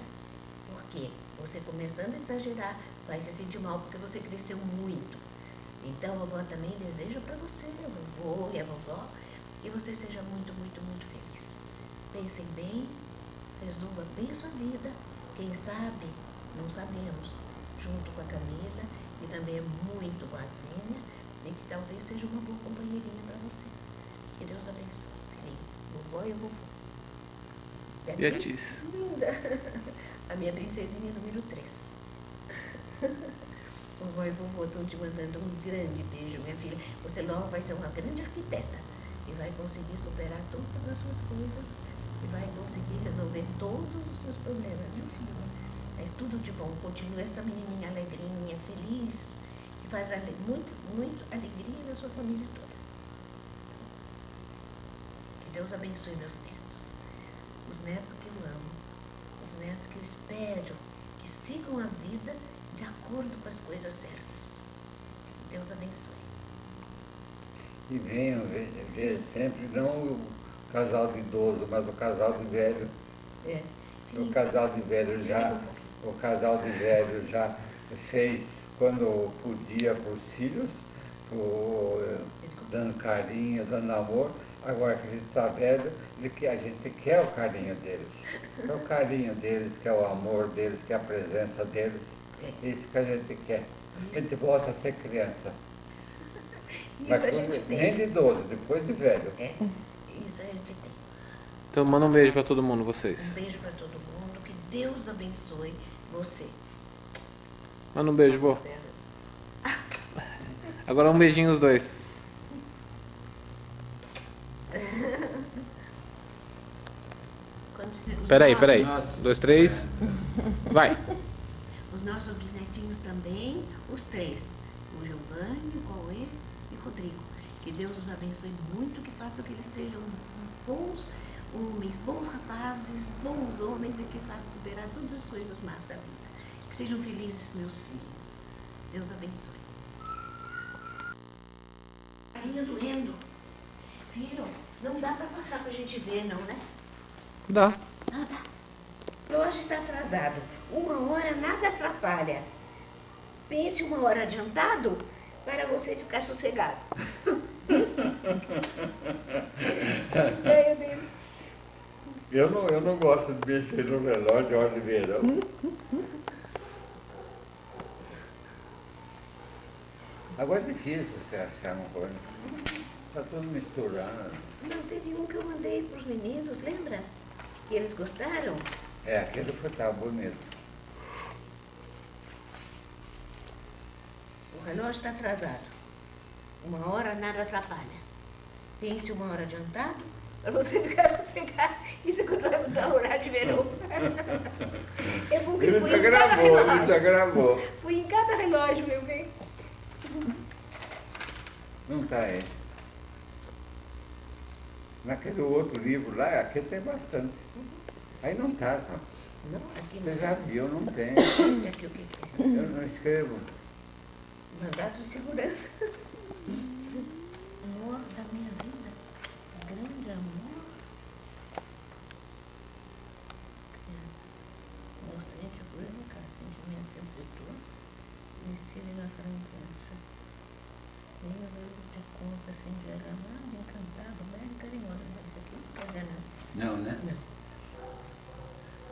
porque você começando a exagerar, vai se sentir mal, porque você cresceu muito. Então, a vovó também deseja para você, o vovô e a vovó, que você seja muito, muito, muito feliz. Pensem bem, resolva bem a sua vida. Quem sabe, não sabemos, junto com a Camila, que também é muito boazinha, e que talvez seja uma boa companheirinha para você. Que Deus abençoe, filhinho. Vovó e o vovô. Beatriz. Linda. A minha princesinha número 3. Vovó e vovô estão te mandando um grande beijo, minha filha. Você logo vai ser uma grande arquiteta e vai conseguir superar todas as suas coisas e vai conseguir resolver todos os seus problemas, viu, filha? Mas tudo de bom. Continue essa menininha alegrinha, feliz, que faz muito, muito alegria na sua família toda. Que Deus abençoe meus netos. Os netos que eu amo. Os netos que eu espero que sigam a vida de acordo com as coisas certas. Que Deus abençoe. E venham ver sempre, não o casal de idoso, mas o casal de velho. É. O casal de velho já, o casal de velho já fez quando podia para os filhos, dando carinho, dando amor. Agora que a gente está velho, a gente quer o carinho deles. Quer o carinho deles, quer o amor deles, quer a presença deles. Isso que a gente quer. A gente volta a ser criança. Isso Mas a gente nem de tem. idoso, depois de velho. É. Isso a gente tem. Então manda um beijo pra todo mundo, vocês. Um beijo para todo mundo. Que Deus abençoe você. Manda um beijo, vô. Agora um beijinho os dois. Peraí. 2, 3. Vai. Os nossos bisnetinhos também, os 3. O Giovanni, o Cauê e o Rodrigo. Que Deus os abençoe muito, que faça que eles sejam bons homens, bons rapazes, bons homens e que saibam superar todas as coisas más da vida. Que sejam felizes meus filhos. Deus abençoe. Carinha doendo. Filho, não dá para passar para a gente ver, não, né? Dá. Ah, dá. O relógio está atrasado. 1 hora nada atrapalha. Pense 1 hora adiantado para você ficar sossegado. Ideia dele. Eu não gosto de mexer no relógio de hora de verão. Agora é difícil você achar uma coisa. Está tudo misturado. Não, teve um que eu mandei para os meninos, lembra? Que eles gostaram? É, aquele foi tá bonito. O relógio está atrasado. 1 hora nada atrapalha. Pense 1 hora adiantado para você ficar sossegado. Isso é quando vai mudar o horário de verão. É bom que Ele põe já em cada gravou, ele relógio. já gravou. Põe em cada relógio, meu bem. Não está aí. Naquele outro livro lá, aqui tem bastante. Aí não está, tá? Não, aqui Você não. já viu, não tem. Esse aqui o que que é? Eu não escrevo. Mandato de segurança. Amor da minha vida. Grande amor. Inocente, pura no caso. Sentimento sempre todo. Ensine nossa lembrança. Venha ver de conta sem derramar, encantado, bem carinhoso. Mas isso aqui não quer dizer nada. Não, né? Não.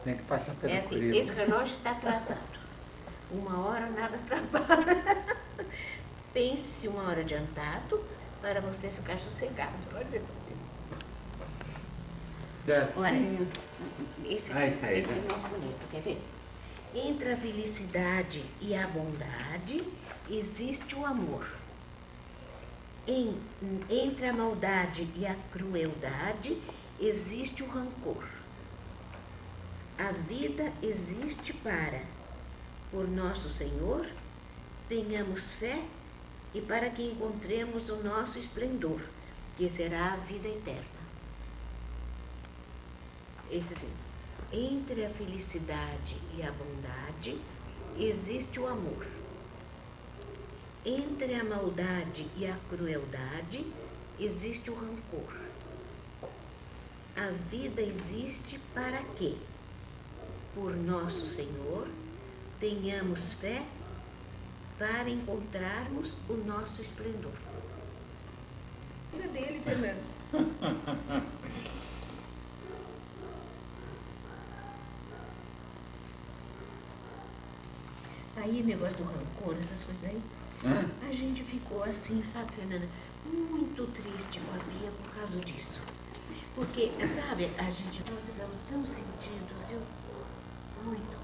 Tem que passar pelo É assim, crivo. esse relógio está atrasado. 1 hora nada atrapalha. Pense 1 hora adiantado para você ficar sossegado. Pode dizer assim. Olha, esse Ah, esse aí, esse né? é mais bonito, quer ver? Entre a felicidade e a bondade existe o amor. Entre a maldade e a crueldade existe o rancor. A vida existe para, por nosso Senhor, tenhamos fé e para que encontremos o nosso esplendor, que será a vida eterna. Esse assim, entre a felicidade e a bondade existe o amor. Entre a maldade e a crueldade existe o rancor. A vida existe para que, por nosso Senhor, tenhamos fé para encontrarmos o nosso esplendor. Isso é dele, Fernando. Aí, negócio do rancor, essas coisas aí, a gente ficou assim, sabe, Fernanda, muito triste com a Bia por causa disso. Porque, sabe, a gente, nós ficamos tão sentidos, viu? Muito.